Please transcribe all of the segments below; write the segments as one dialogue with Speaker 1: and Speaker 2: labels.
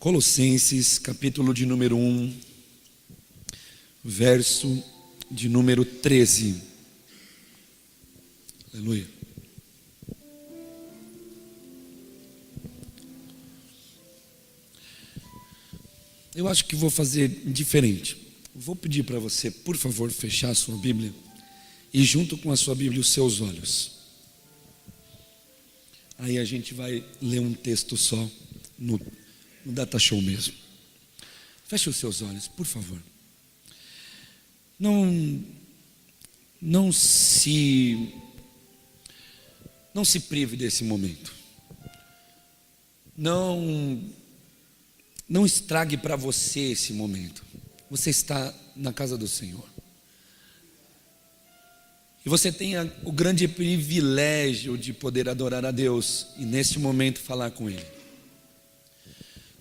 Speaker 1: Colossenses, capítulo de número 1, verso de número 13. Aleluia. Eu acho que vou fazer diferente. Vou pedir para você, por favor, fechar a sua Bíblia e junto com a sua Bíblia os seus olhos. Aí a gente vai ler um texto só no Data Show mesmo. Feche os seus olhos, por favor. Não se prive desse momento. Não estrague para você esse momento. Você está na casa do Senhor. E você tem o grande privilégio de poder adorar a Deus e neste momento falar com Ele.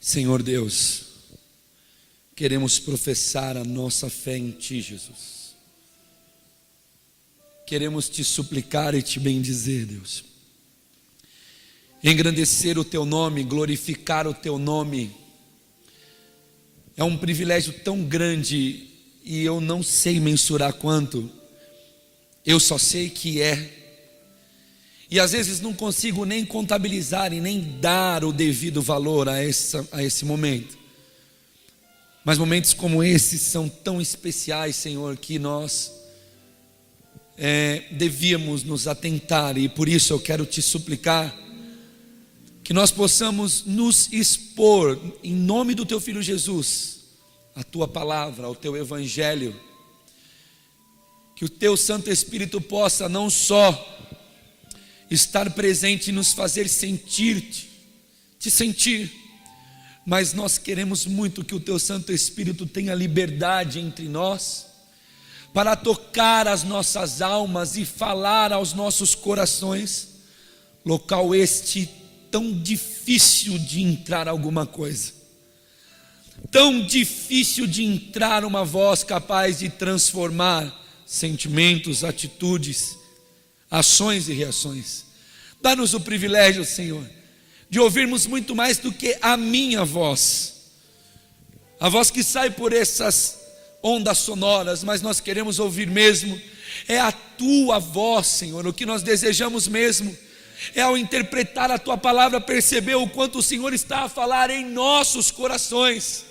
Speaker 1: Senhor Deus, queremos professar a nossa fé em Ti, Jesus. Queremos Te suplicar e Te bendizer, Deus. Engrandecer o Teu nome, glorificar o Teu nome. É um privilégio tão grande e eu não sei mensurar quanto. Eu só sei que é. E às vezes não consigo nem contabilizar e nem dar o devido valor a esse momento. Mas momentos como esses são tão especiais, Senhor, que nós devíamos nos atentar. E por isso eu quero Te suplicar que nós possamos nos expor em nome do Teu Filho Jesus, a Tua palavra, ao Teu Evangelho. Que o Teu Santo Espírito possa não só estar presente e nos fazer te sentir, mas nós queremos muito que o Teu Santo Espírito tenha liberdade entre nós, para tocar as nossas almas e falar aos nossos corações, local este tão difícil de entrar alguma coisa, tão difícil de entrar uma voz capaz de transformar sentimentos, atitudes, ações e reações. Dá-nos o privilégio, Senhor, de ouvirmos muito mais do que a minha voz, a voz que sai por essas ondas sonoras, mas nós queremos ouvir mesmo, é a Tua voz, Senhor. O que nós desejamos mesmo é, ao interpretar a Tua palavra, perceber o quanto o Senhor está a falar em nossos corações,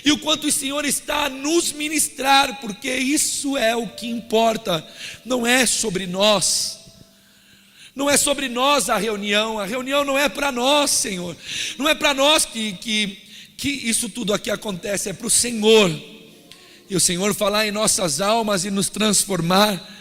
Speaker 1: e o quanto o Senhor está a nos ministrar, porque isso é o que importa. Não é sobre nós, não é sobre nós a reunião não é para nós, Senhor, não é para nós que isso tudo aqui acontece, é para o Senhor. E o Senhor falar em nossas almas e nos transformar,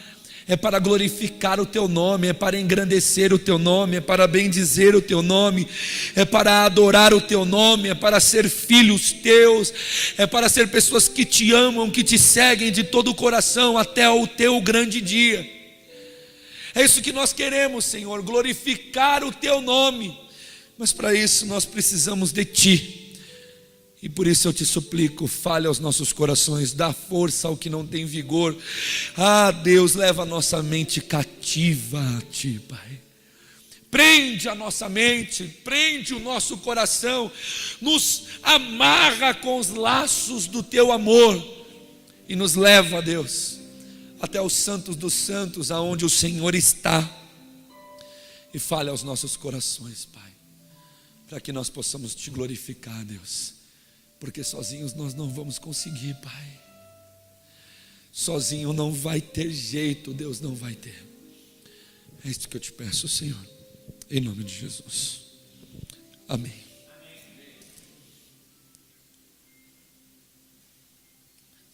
Speaker 1: é para glorificar o Teu nome, é para engrandecer o Teu nome, é para bendizer o Teu nome, é para adorar o Teu nome, é para ser filhos Teus, é para ser pessoas que Te amam, que Te seguem de todo o coração até o Teu grande dia. É isso que nós queremos, Senhor, glorificar o Teu nome, mas para isso nós precisamos de Ti. E por isso eu Te suplico, fale aos nossos corações, dá força ao que não tem vigor. Deus, leva a nossa mente cativa a Ti, Pai. Prende a nossa mente, prende o nosso coração, nos amarra com os laços do Teu amor e nos leva, Deus, até os santos dos santos, aonde o Senhor está. E fale aos nossos corações, Pai, para que nós possamos Te glorificar, Deus. Porque sozinhos nós não vamos conseguir, Pai. Sozinho não vai ter jeito, Deus, não vai ter. É isso que eu Te peço, Senhor, em nome de Jesus. Amém.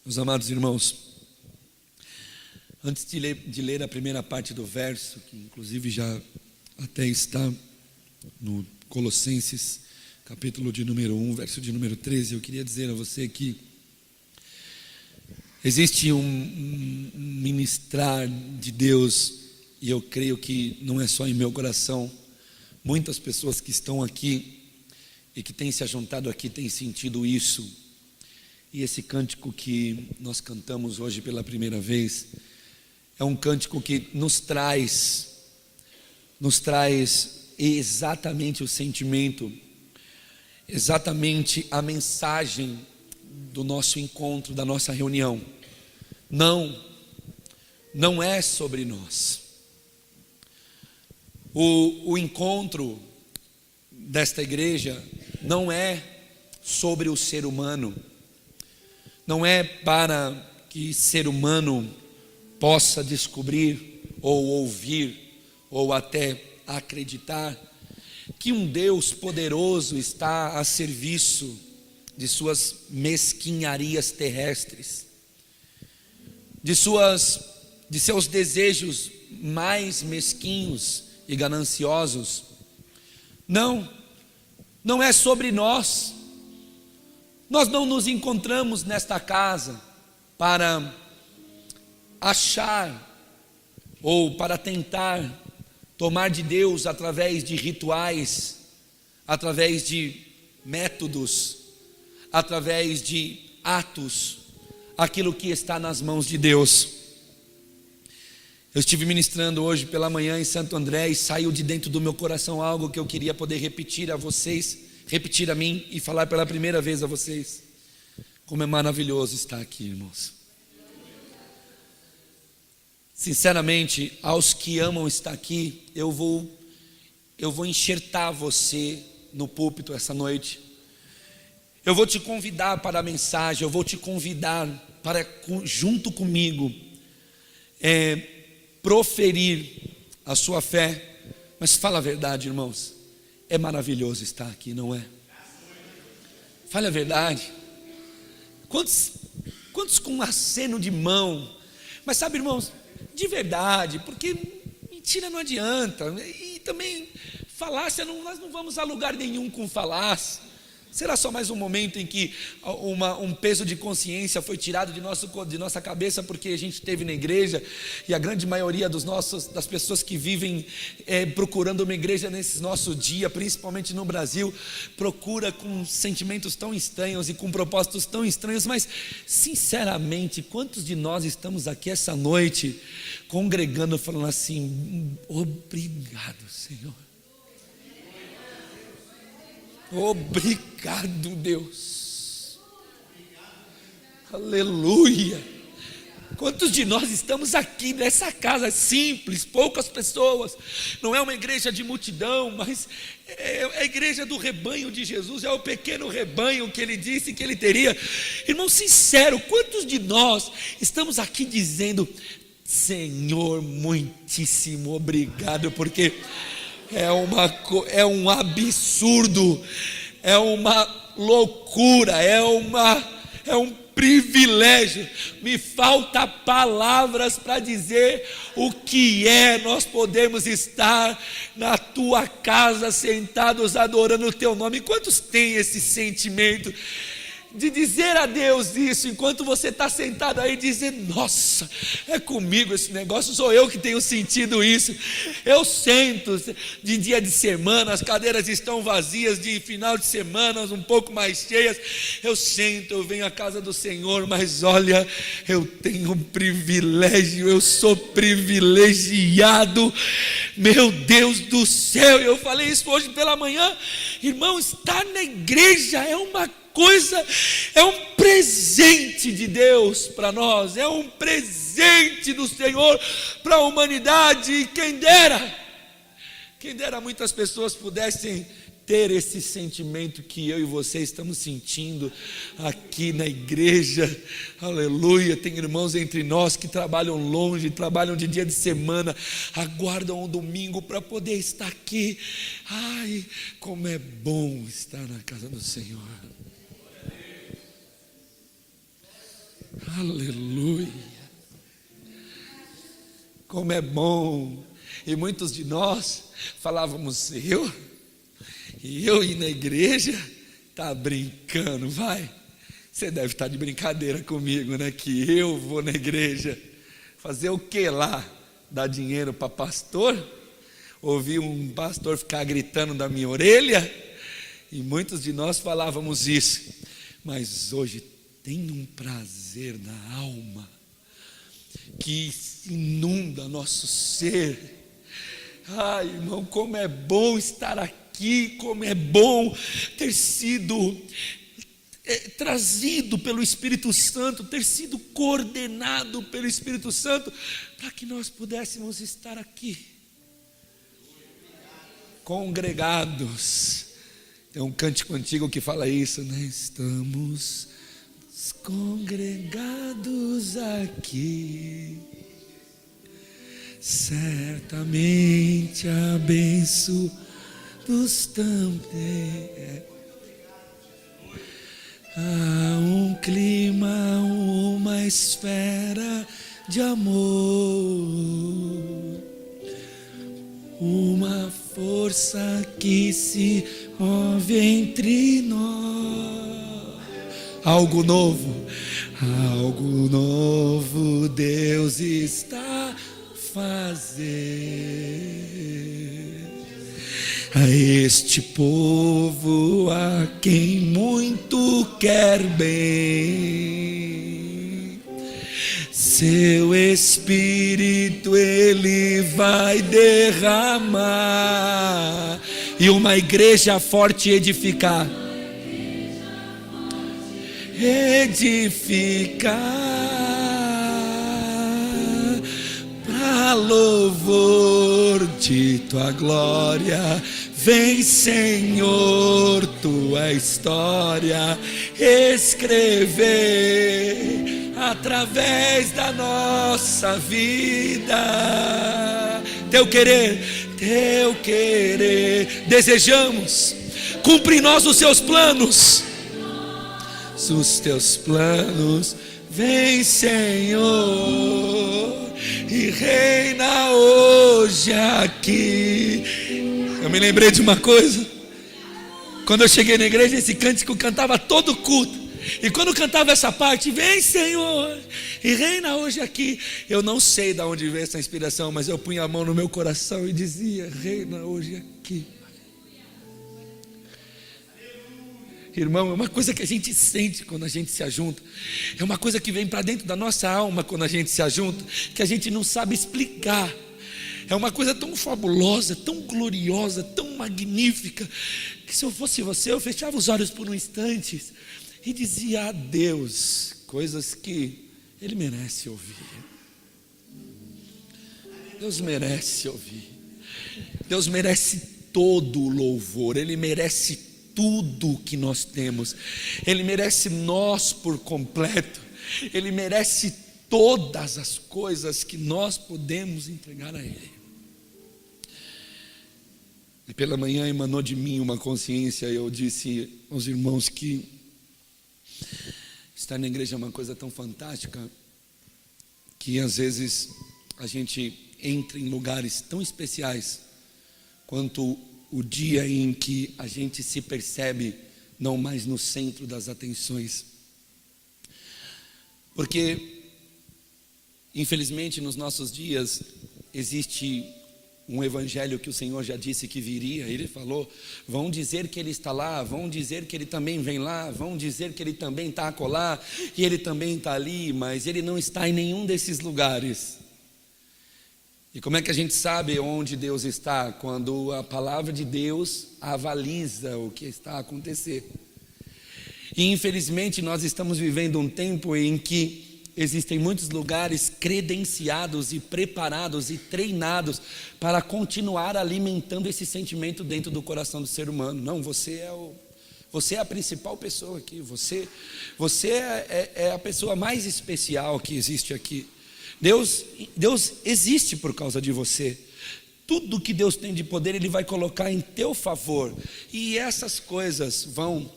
Speaker 1: Meus amados irmãos, antes de ler a primeira parte do verso, que inclusive já até está no Colossenses, capítulo de número 1, verso de número 13, eu queria dizer a você que existe um ministrar de Deus, e eu creio que não é só em meu coração. Muitas pessoas que estão aqui e que têm se ajuntado aqui têm sentido isso. E esse cântico que nós cantamos hoje pela primeira vez é um cântico que nos traz exatamente o sentimento exatamente a mensagem do nosso encontro, da nossa reunião. Não é sobre nós. O encontro desta igreja não é sobre o ser humano, não é para que ser humano possa descobrir, ou ouvir, ou até acreditar que um Deus poderoso está a serviço de suas mesquinharias terrestres, de seus desejos mais mesquinhos e gananciosos. Não é sobre nós. Nós não nos encontramos nesta casa para achar ou para tentar tomar de Deus através de rituais, através de métodos, através de atos, aquilo que está nas mãos de Deus. Eu estive ministrando hoje pela manhã em Santo André e saiu de dentro do meu coração algo que eu queria poder repetir a vocês, repetir a mim e falar pela primeira vez a vocês. Como é maravilhoso estar aqui, irmãos. Sinceramente, aos que amam estar aqui, eu vou enxertar você no púlpito essa noite. Eu vou te convidar para a mensagem, eu vou te convidar para, junto comigo, proferir a sua fé. Mas fala a verdade, irmãos, é maravilhoso estar aqui, não é? Fale a verdade. Quantos com um aceno de mão? Mas sabe, irmãos, de verdade, porque mentira não adianta, e também falácia, nós não vamos a lugar nenhum com falácia. Será só mais um momento em que um peso de consciência foi tirado de nossa cabeça porque a gente esteve na igreja, e a grande maioria das pessoas que vivem procurando uma igreja nesse nosso dia, principalmente no Brasil, procura com sentimentos tão estranhos e com propósitos tão estranhos. Mas sinceramente, quantos de nós estamos aqui essa noite congregando falando assim: obrigado, Senhor, obrigado, Deus, aleluia. Quantos de nós estamos aqui nessa casa simples, poucas pessoas, não é uma igreja de multidão, mas é a igreja do rebanho de Jesus, é o pequeno rebanho que Ele disse que Ele teria. Irmão sincero, quantos de nós estamos aqui dizendo: Senhor, muitíssimo obrigado, porque é um absurdo, é uma loucura, é um privilégio. Me falta palavras para dizer o que nós podemos estar na tua casa sentados adorando o teu nome. Quantos têm esse sentimento de dizer a Deus isso, enquanto você está sentado aí, dizendo: nossa, é comigo esse negócio, sou eu que tenho sentido isso. Eu sento de dia de semana, as cadeiras estão vazias, de final de semana um pouco mais cheias, eu sento, eu venho à casa do Senhor, mas olha, eu tenho um privilégio, eu sou privilegiado, meu Deus do céu. Eu falei isso hoje pela manhã, irmão, estar na igreja é uma coisa, é um presente de Deus para nós, é um presente do Senhor para a humanidade. E quem dera muitas pessoas pudessem ter esse sentimento que eu e você estamos sentindo aqui na igreja, aleluia. Tem irmãos entre nós que trabalham longe, trabalham de dia de semana, aguardam um domingo para poder estar aqui. Ai, como é bom estar na casa do Senhor. Aleluia, como é bom. E muitos de nós falávamos: eu ir na igreja, tá brincando, vai, você deve estar de brincadeira comigo, né? Que eu vou na igreja fazer o que lá? Dar dinheiro para pastor? Ouvir um pastor ficar gritando da minha orelha? E muitos de nós falávamos isso, mas hoje tem um prazer na alma que inunda nosso ser. Ai, irmão, como é bom estar aqui aqui, como é bom ter sido trazido pelo Espírito Santo, ter sido coordenado pelo Espírito Santo, para que nós pudéssemos estar aqui, congregados. Tem um cântico antigo que fala isso, né? Estamos congregados aqui, certamente a bênção dos também. Há um clima, uma esfera de amor, uma força que se move entre nós. Algo novo Deus está fazendo a este povo a quem muito quer bem. Seu Espírito Ele vai derramar e uma igreja forte edificar. Para louvor de tua glória. Vem, Senhor, tua história escrever através da nossa vida. Teu querer, desejamos. Cumpre em nós os seus planos. Os teus planos, vem, Senhor, e reina hoje aqui. Eu me lembrei de uma coisa. Quando eu cheguei na igreja, esse cântico cantava todo culto. E quando cantava essa parte, vem, Senhor, e reina hoje aqui. Eu não sei de onde veio essa inspiração, mas eu punha a mão no meu coração e dizia: reina hoje aqui. Irmão, é uma coisa que a gente sente quando a gente se ajunta. É uma coisa que vem para dentro da nossa alma quando a gente se ajunta, que a gente não sabe explicar. É uma coisa tão fabulosa, tão gloriosa, tão magnífica, que se eu fosse você, eu fechava os olhos por um instante e dizia a Deus coisas que Ele merece ouvir. Deus merece ouvir. Deus merece todo o louvor. Ele merece tudo que nós temos. Ele merece nós por completo. Ele merece todas as coisas que nós podemos entregar a Ele. E pela manhã emanou de mim uma consciência. Eu disse aos irmãos que estar na igreja é uma coisa tão fantástica, que às vezes a gente entra em lugares tão especiais quanto o dia em que a gente se percebe não mais no centro das atenções. Porque infelizmente nos nossos dias existe um evangelho que o Senhor já disse que viria. Ele falou: vão dizer que Ele está lá, vão dizer que Ele também vem lá, vão dizer que Ele também está acolá, e Ele também está ali, mas Ele não está em nenhum desses lugares. E como é que a gente sabe onde Deus está? Quando a palavra de Deus avaliza o que está a acontecer. E infelizmente nós estamos vivendo um tempo em que existem muitos lugares credenciados e preparados e treinados para continuar alimentando esse sentimento dentro do coração do ser humano. Não, você é a principal pessoa aqui, você é a pessoa mais especial que existe aqui. Deus existe por causa de você. Tudo que Deus tem de poder Ele vai colocar em teu favor. E essas coisas vão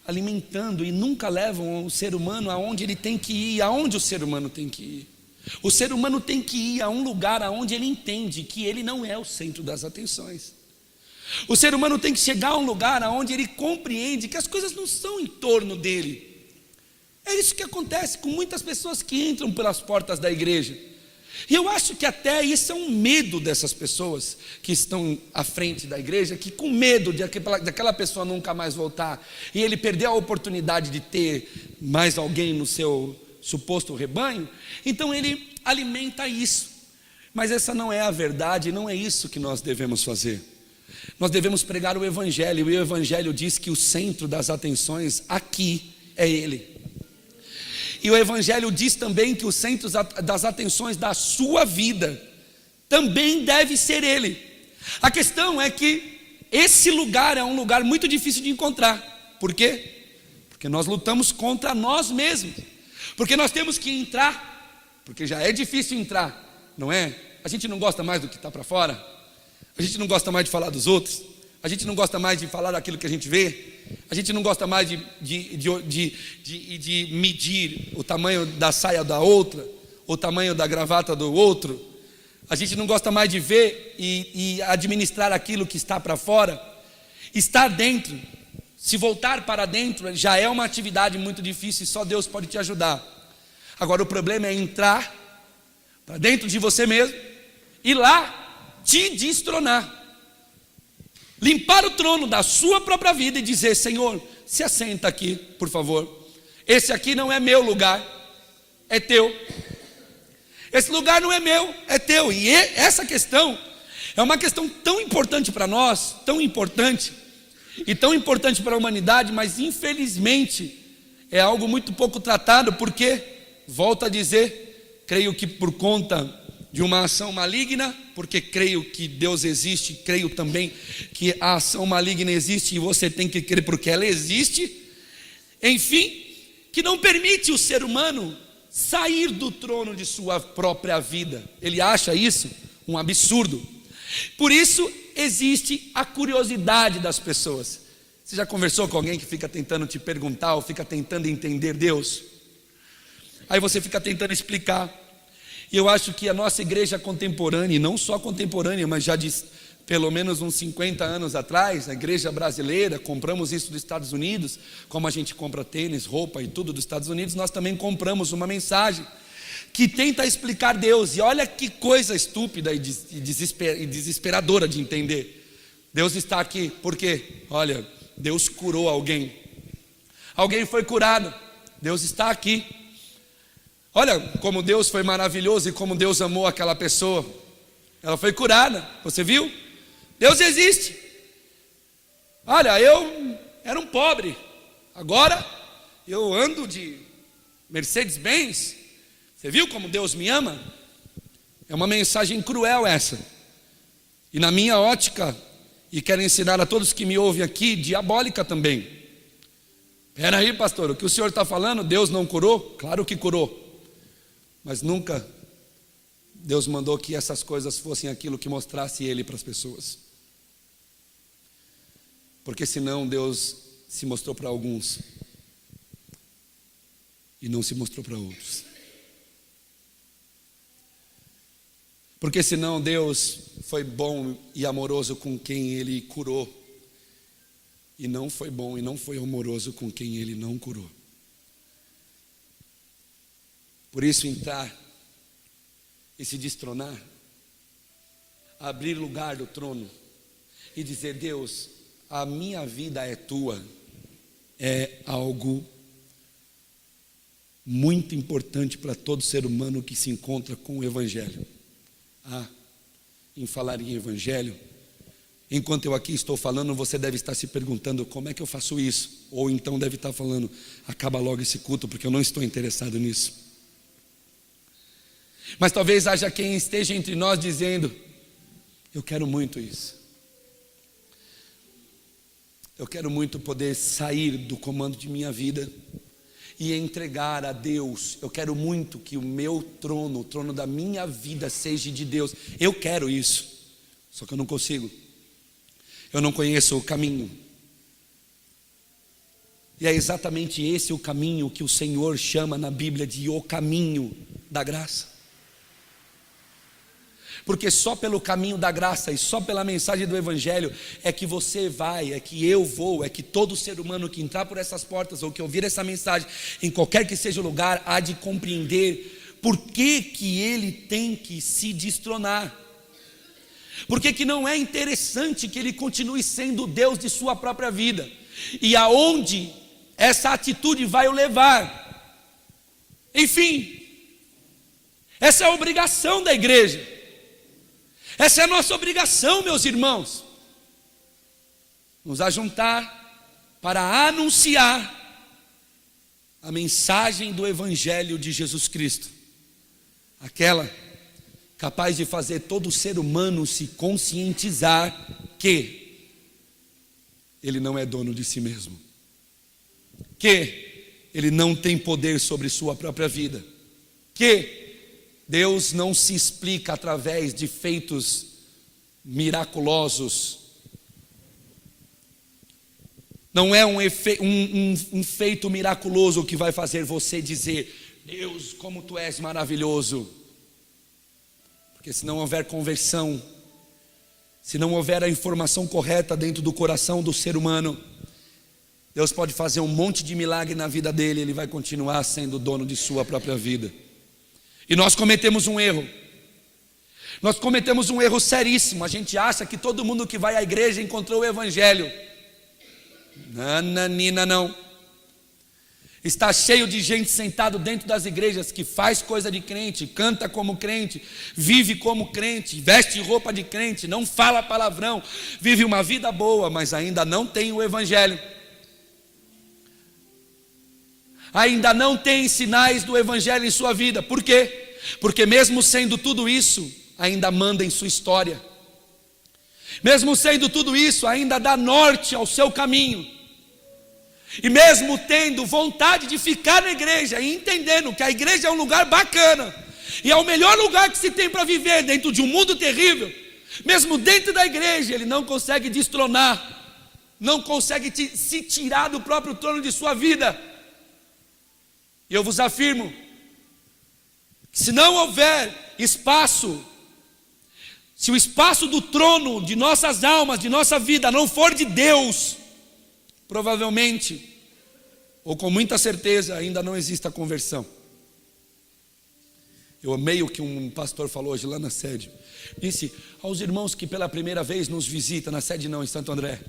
Speaker 1: alimentando e nunca levam o ser humano aonde ele tem que ir, aonde o ser humano tem que ir. O ser humano tem que ir a um lugar aonde ele entende que ele não é o centro das atenções. O ser humano tem que chegar a um lugar aonde ele compreende que as coisas não são em torno dele. É isso que acontece com muitas pessoas que entram pelas portas da igreja. E eu acho que até isso é um medo dessas pessoas que estão à frente da igreja, que com medo daquela pessoa nunca mais voltar, e ele perder a oportunidade de ter mais alguém no seu suposto rebanho, então ele alimenta isso. Mas essa não é a verdade, não é isso que nós devemos fazer. Nós devemos pregar o Evangelho, e o Evangelho diz que o centro das atenções aqui é Ele. E o Evangelho diz também que o centro das atenções da sua vida também deve ser Ele. A questão é que esse lugar é um lugar muito difícil de encontrar. Por quê? Porque nós lutamos contra nós mesmos. Porque nós temos que entrar, porque já é difícil entrar, não é? A gente não gosta mais do que está para fora. A gente não gosta mais de falar dos outros. A gente não gosta mais de falar daquilo que a gente vê. A gente não gosta mais de medir o tamanho da saia da outra, o tamanho da gravata do outro. A gente não gosta mais de ver e administrar aquilo que está para fora. Estar dentro, se voltar para dentro, já é uma atividade muito difícil e só Deus pode te ajudar. Agora o problema é entrar para dentro de você mesmo e lá te destronar. Limpar o trono da sua própria vida e dizer: Senhor, se assenta aqui, por favor. Esse aqui não é meu lugar, é teu. Esse lugar não é meu, é teu. E essa questão é uma questão tão importante para nós, tão importante, e tão importante para a humanidade, mas infelizmente é algo muito pouco tratado, porque, volto a dizer, creio que por conta de uma ação maligna, porque creio que Deus existe, creio também que a ação maligna existe e você tem que crer porque ela existe, enfim, que não permite o ser humano sair do trono de sua própria vida. Ele acha isso um absurdo. Por isso existe a curiosidade das pessoas. Você já conversou com alguém que fica tentando te perguntar ou fica tentando entender Deus? Aí você fica tentando explicar. E eu acho que a nossa igreja contemporânea, e não só contemporânea, mas já de pelo menos uns 50 anos atrás, a igreja brasileira, compramos isso dos Estados Unidos, como a gente compra tênis, roupa e tudo dos Estados Unidos, nós também compramos uma mensagem que tenta explicar Deus. E olha que coisa estúpida e desesperadora de entender. Deus está aqui, porque, olha, Deus curou alguém. Alguém foi curado, Deus está aqui. Olha como Deus foi maravilhoso e como Deus amou aquela pessoa. Ela foi curada, você viu? Deus existe. Olha, eu era um pobre, agora eu ando de Mercedes-Benz. Você viu como Deus me ama? É uma mensagem cruel essa. E na minha ótica, e quero ensinar a todos que me ouvem aqui, diabólica também. Espera aí, pastor, o que o senhor está falando, Deus não curou? Claro que curou. Mas nunca Deus mandou que essas coisas fossem aquilo que mostrasse Ele para as pessoas. Porque senão Deus se mostrou para alguns e não se mostrou para outros. Porque senão Deus foi bom e amoroso com quem Ele curou, e não foi bom e não foi amoroso com quem Ele não curou. Por isso, entrar e se destronar, abrir lugar do trono e dizer: Deus, a minha vida é tua, é algo muito importante para todo ser humano que se encontra com o Evangelho. Em falar em Evangelho, enquanto eu aqui estou falando, você deve estar se perguntando: como é que eu faço isso? Ou então deve estar falando: acaba logo esse culto, porque eu não estou interessado nisso. Mas talvez haja quem esteja entre nós dizendo: eu quero muito isso. Eu quero muito poder sair do comando de minha vida e entregar a Deus. Eu quero muito que o meu trono, o trono da minha vida, seja de Deus. Eu quero isso, só que eu não consigo. Eu não conheço o caminho. E é exatamente esse o caminho que o Senhor chama na Bíblia de o caminho da graça. Porque só pelo caminho da graça e só pela mensagem do Evangelho é que você vai, é que eu vou, é que todo ser humano que entrar por essas portas ou que ouvir essa mensagem, em qualquer que seja o lugar, há de compreender por que ele tem que se destronar. Porque que não é interessante que ele continue sendo o Deus de sua própria vida, e aonde essa atitude vai o levar. Enfim, essa é a obrigação da igreja. Essa é a nossa obrigação, meus irmãos. nos ajuntar para anunciar a mensagem do Evangelho de Jesus Cristo, aquela capaz de fazer todo ser humano se conscientizar que ele não é dono de si mesmo, que ele não tem poder sobre sua própria vida, que Deus não se explica através de feitos miraculosos. Não é um feito miraculoso que vai fazer você dizer: Deus, como tu és maravilhoso. Porque se não houver conversão, se não houver a informação correta dentro do coração do ser humano, Deus pode fazer um monte de milagre na vida dele, ele vai continuar sendo dono de sua própria vida. E nós cometemos um erro. Nós cometemos um erro seríssimo. A gente acha que todo mundo que vai à igreja encontrou o Evangelho. Nananina, não. Está cheio de gente sentado dentro das igrejas que faz coisa de crente, canta como crente, vive como crente, veste roupa de crente, não fala palavrão, vive uma vida boa, mas ainda não tem o Evangelho. Ainda não tem sinais do Evangelho em sua vida. Por quê? Porque mesmo sendo tudo isso, ainda manda em sua história. Mesmo sendo tudo isso, ainda dá norte ao seu caminho. E mesmo tendo vontade de ficar na igreja e entendendo que a igreja é um lugar bacana e é o melhor lugar que se tem para viver dentro de um mundo terrível, mesmo dentro da igreja ele não consegue destronar, não consegue se tirar do próprio trono de sua vida. E eu vos afirmo que se não houver espaço, se o espaço do trono de nossas almas, de nossa vida não for de Deus, provavelmente, ou com muita certeza, ainda não existe a conversão. Eu amei o que um pastor falou hoje lá na sede. Disse aos irmãos que pela primeira vez nos visitam, na sede não, em Santo André.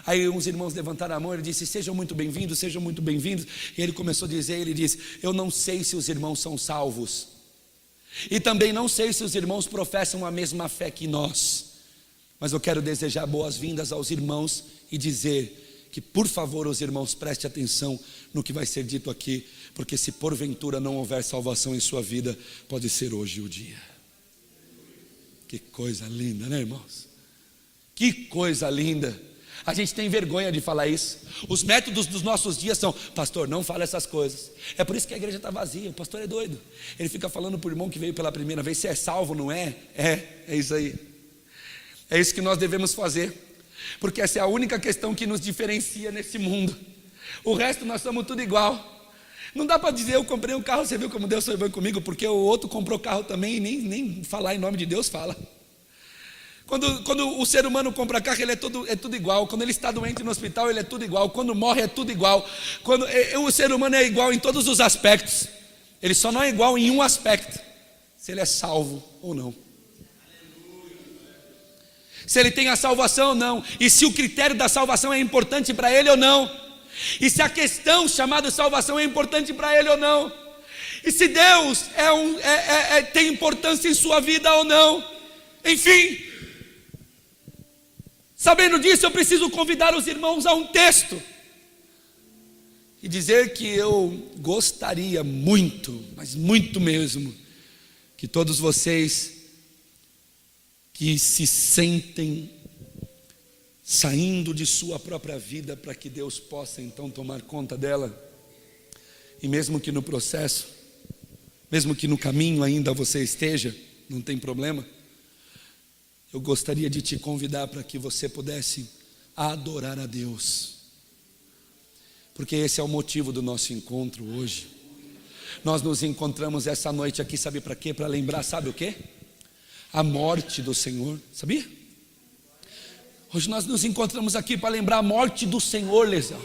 Speaker 1: Aí uns irmãos levantaram a mão e ele disse: sejam muito bem-vindos, sejam muito bem-vindos. E ele começou a dizer, ele disse: eu não sei se os irmãos são salvos, e também não sei se os irmãos professam a mesma fé que nós, mas eu quero desejar boas-vindas aos irmãos e dizer que, por favor, os irmãos prestem atenção no que vai ser dito aqui, porque se porventura não houver salvação em sua vida, pode ser hoje o dia. Que coisa linda, né, irmãos? Que coisa linda. A gente tem vergonha de falar isso. Os métodos dos nossos dias são: pastor, não fala essas coisas. É por isso que a igreja está vazia. O pastor é doido. Ele fica falando para o irmão que veio pela primeira vez: você é salvo, não é? É isso aí. É isso que nós devemos fazer, porque essa é a única questão que nos diferencia nesse mundo. O resto nós somos tudo igual. Não dá para dizer: eu comprei um carro, você viu como Deus foi bom comigo, porque o outro comprou carro também e nem falar em nome de Deus fala. Quando o ser humano compra carro, ele é tudo igual. Quando ele está doente no hospital, ele é tudo igual. Quando morre, é tudo igual. O ser humano é igual em todos os aspectos. Ele só não é igual em um aspecto: se ele é salvo ou não, se ele tem a salvação ou não, e se o critério da salvação é importante para ele ou não, e se a questão chamada salvação é importante para ele ou não, e se Deus tem importância em sua vida ou não. Enfim, sabendo disso, eu preciso convidar os irmãos a um texto e dizer que eu gostaria muito, mas muito mesmo, que todos vocês que se sentem saindo de sua própria vida para que Deus possa então tomar conta dela, e mesmo que no processo, mesmo que no caminho ainda você esteja, não tem problema, eu gostaria de te convidar para que você pudesse adorar a Deus, porque esse é o motivo do nosso encontro hoje. Nós nos encontramos essa noite aqui, sabe para quê? Para lembrar, sabe o quê? A morte do Senhor, sabia? Hoje nós nos encontramos aqui para lembrar a morte do Senhor, Lesão.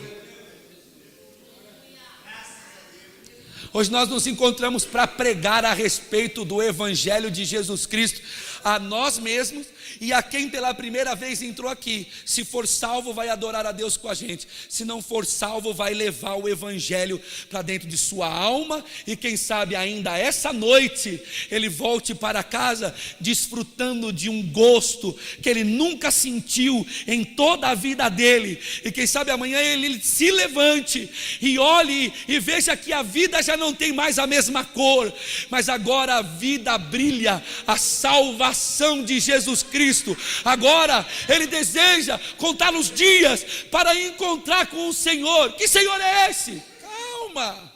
Speaker 1: Hoje nós nos encontramos para pregar a respeito do Evangelho de Jesus Cristo, a nós mesmos e a quem pela primeira vez entrou aqui. Se for salvo, vai adorar a Deus com a gente. Se não for salvo, vai levar o evangelho para dentro de sua alma, e quem sabe ainda essa noite ele volte para casa desfrutando de um gosto que ele nunca sentiu em toda a vida dele. E quem sabe amanhã ele se levante e olhe e veja que a vida já não tem mais a mesma cor, mas agora a vida brilha, a salvação de Jesus Cristo. Agora ele deseja contar os dias para encontrar com o Senhor. Que Senhor é esse? Calma,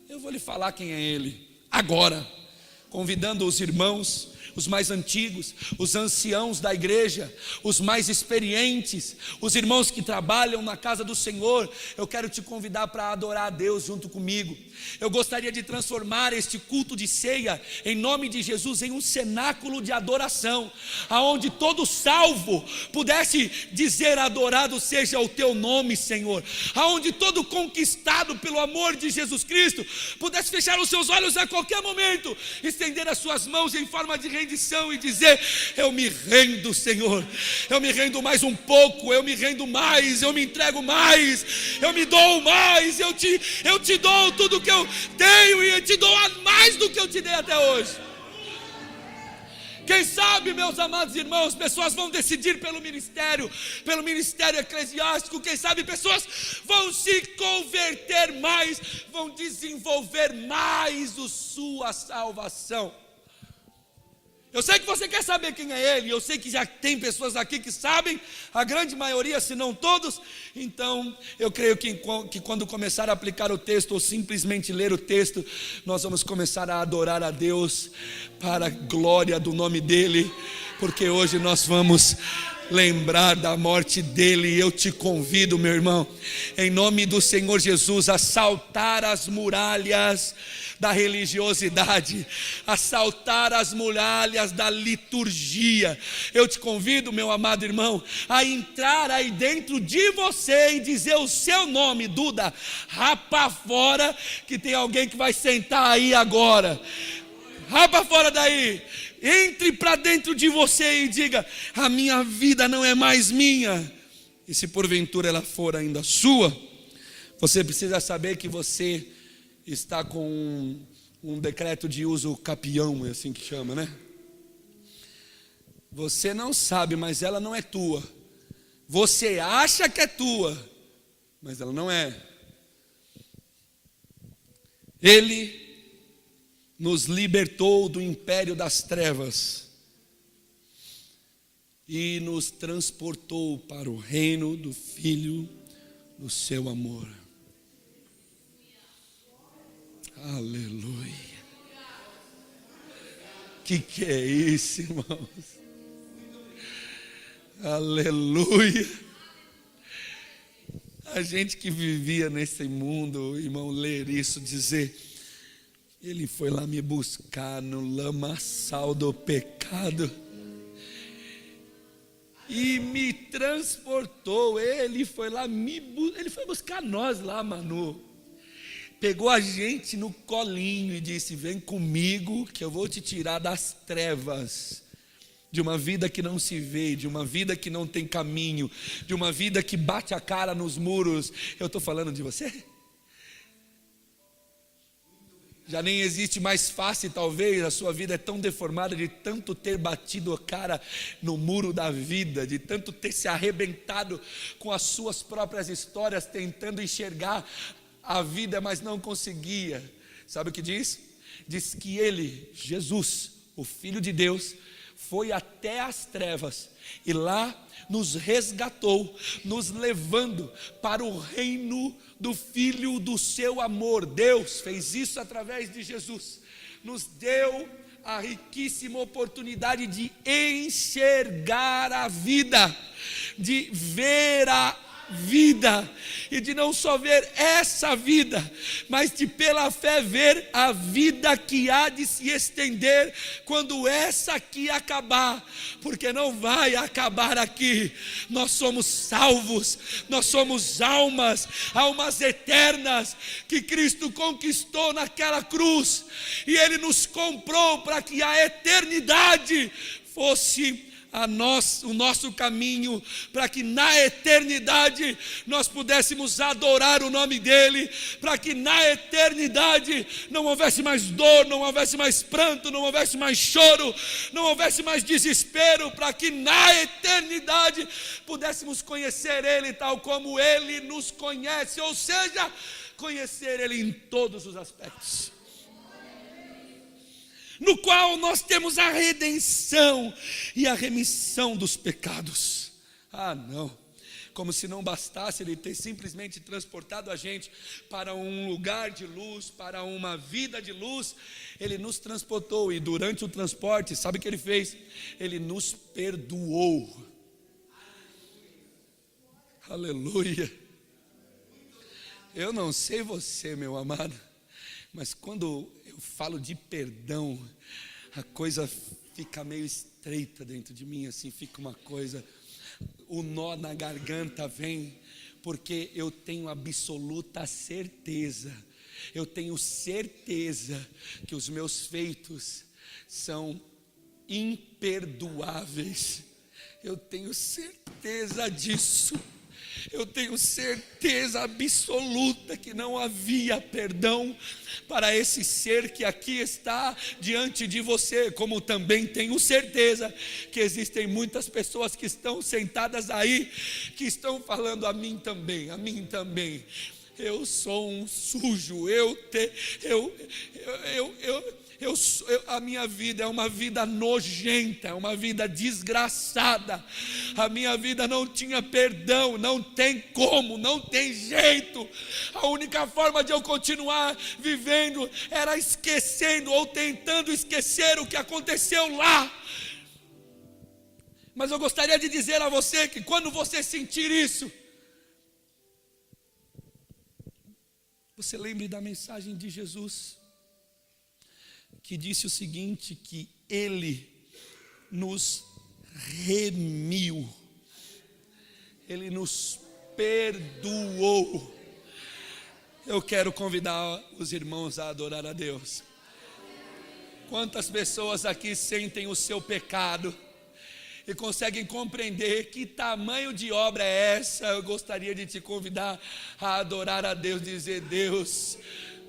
Speaker 1: eu vou lhe falar quem é Ele agora, convidando os irmãos, os mais antigos, os anciãos da igreja, os mais experientes, os irmãos que trabalham na casa do Senhor. Eu quero te convidar para adorar a Deus junto comigo. Eu gostaria de transformar este culto de ceia, em nome de Jesus, em um cenáculo de adoração, aonde todo salvo pudesse dizer: adorado seja o teu nome, Senhor. Aonde todo conquistado pelo amor de Jesus Cristo pudesse fechar os seus olhos a qualquer momento, estender as suas mãos em forma de rendição e dizer: eu me rendo, Senhor, eu me rendo mais um pouco, eu me rendo mais, eu me entrego mais, eu me dou mais, eu te dou tudo que eu tenho, e eu te dou mais do que eu te dei até hoje. Quem sabe, meus amados irmãos, pessoas vão decidir pelo ministério eclesiástico. Quem sabe pessoas vão se converter mais, vão desenvolver mais a sua salvação. Eu sei que você quer saber quem é Ele, eu sei que já tem pessoas aqui que sabem, a grande maioria, se não todos. Então, eu creio que quando começar a aplicar o texto, ou simplesmente ler o texto, nós vamos começar a adorar a Deus, para a glória do nome dEle, porque hoje nós vamos lembrar da morte dEle. E eu te convido, meu irmão, em nome do Senhor Jesus, a saltar as muralhas da religiosidade, a saltar as muralhas da liturgia. Eu te convido, meu amado irmão, a entrar aí dentro de você e dizer o seu nome: Duda, rapa fora, que tem alguém que vai sentar aí agora. Rapa fora daí. Entre para dentro de você e diga: a minha vida não é mais minha. E se porventura ela for ainda sua, você precisa saber que você está com um decreto de uso capião, é assim que chama, né? Você não sabe, mas ela não é tua. Você acha que é tua, mas ela não é. Ele nos libertou do império das trevas e nos transportou para o reino do Filho do seu amor. Aleluia. Que é isso, irmãos? Aleluia. A gente que vivia nesse mundo, irmão, ler isso, dizer: Ele foi lá me buscar no lamaçal do pecado e me transportou. Ele foi lá ele foi buscar nós lá, Manu. Pegou a gente no colinho e disse: vem comigo que eu vou te tirar das trevas, de uma vida que não se vê, de uma vida que não tem caminho, de uma vida que bate a cara nos muros. Eu estou falando de você? Já nem existe mais face, talvez. A sua vida é tão deformada de tanto ter batido a cara no muro da vida, de tanto ter se arrebentado com as suas próprias histórias, tentando enxergar a vida, mas não conseguia. Sabe o que diz? Diz que Ele, Jesus, o Filho de Deus, foi até as trevas e lá nos resgatou, nos levando para o reino do Filho do seu amor. Deus fez isso através de Jesus, nos deu a riquíssima oportunidade de enxergar a vida, de ver a vida, e de não só ver essa vida, mas de pela fé ver a vida que há de se estender quando essa aqui acabar, porque não vai acabar aqui. Nós somos salvos, nós somos almas eternas que Cristo conquistou naquela cruz, e Ele nos comprou para que a eternidade fosse o nosso caminho, para que na eternidade nós pudéssemos adorar o nome dEle, para que na eternidade não houvesse mais dor, não houvesse mais pranto, não houvesse mais choro, não houvesse mais desespero, para que na eternidade pudéssemos conhecer Ele tal como Ele nos conhece, ou seja, conhecer Ele em todos os aspectos, no qual nós temos a redenção e a remissão dos pecados. Não, como se não bastasse Ele ter simplesmente transportado a gente para um lugar de luz, para uma vida de luz, Ele nos transportou, e durante o transporte, sabe o que Ele fez? Ele nos perdoou. Aleluia. Eu não sei você, meu amado, mas quando eu falo de perdão, a coisa fica meio estreita dentro de mim, assim, fica uma coisa, o nó na garganta vem, porque eu tenho absoluta certeza, que os meus feitos são imperdoáveis, eu tenho certeza disso. Eu tenho certeza absoluta que não havia perdão para esse ser que aqui está diante de você, como também tenho certeza que existem muitas pessoas que estão sentadas aí, que estão falando a mim também, eu sou um sujo, a minha vida é uma vida nojenta, é uma vida desgraçada, a minha vida não tinha perdão, não tem como, não tem jeito, a única forma de eu continuar vivendo era esquecendo ou tentando esquecer o que aconteceu lá. Mas eu gostaria de dizer a você que quando você sentir isso, você lembre da mensagem de Jesus, que disse o seguinte, que Ele nos remiu, Ele nos perdoou. Eu quero convidar os irmãos a adorar a Deus. Quantas pessoas aqui sentem o seu pecado e conseguem compreender que tamanho de obra é essa? Eu gostaria de te convidar a adorar a Deus, dizer: Deus,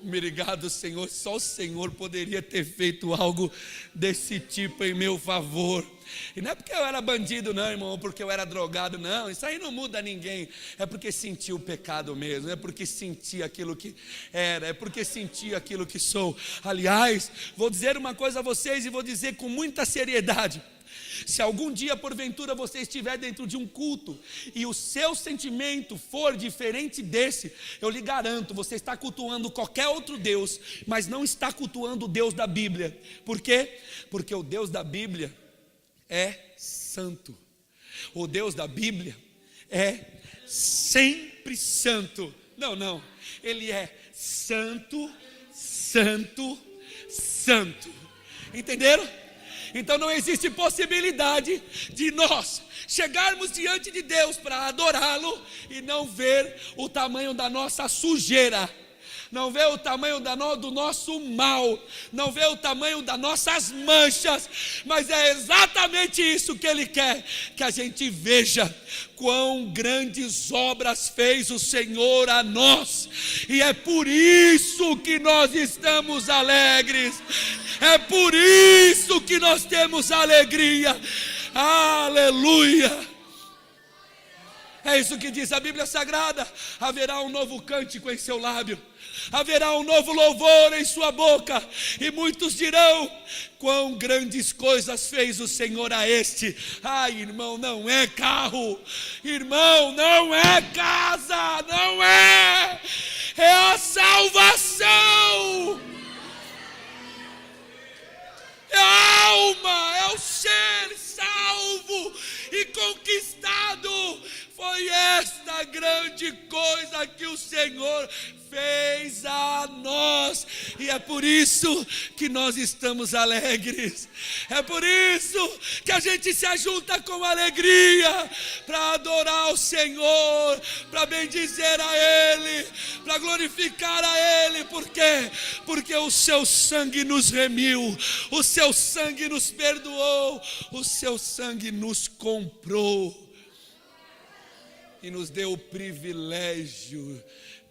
Speaker 1: obrigado, Senhor, só o Senhor poderia ter feito algo desse tipo em meu favor. E não é porque eu era bandido não, irmão, porque eu era drogado, não, isso aí não muda ninguém. É porque senti o pecado mesmo, é porque senti aquilo que era, é porque senti aquilo que sou. Aliás, vou dizer uma coisa a vocês e vou dizer com muita seriedade: se algum dia porventura você estiver dentro de um culto e o seu sentimento for diferente desse, eu lhe garanto, você está cultuando qualquer outro Deus, mas não está cultuando o Deus da Bíblia. Por quê? Porque o Deus da Bíblia é santo. O Deus da Bíblia é sempre santo. Não, Ele é santo, santo, santo. Entenderam? Então não existe possibilidade de nós chegarmos diante de Deus para adorá-lo e não ver o tamanho da nossa sujeira, não ver o tamanho do nosso mal, não ver o tamanho das nossas manchas, mas é exatamente isso que Ele quer, que a gente veja quão grandes obras fez o Senhor a nós, e é por isso que nós estamos alegres, é por isso que nós temos alegria, aleluia. É isso que diz a Bíblia Sagrada: haverá um novo cântico em seu lábio, haverá um novo louvor em sua boca, e muitos dirão: quão grandes coisas fez o Senhor a este. Ai, irmão, não é carro, irmão, não é casa, não é a salvação, é a alma, é o ser salvo e conquistado. Foi esta grande coisa que o Senhor fez a nós, e é por isso que nós estamos alegres, é por isso que a gente se ajunta com alegria, para adorar o Senhor, para bendizer a Ele, para glorificar a Ele. Por quê? Porque o seu sangue nos remiu, o seu sangue nos perdoou, o seu sangue nos comprou, e nos deu o privilégio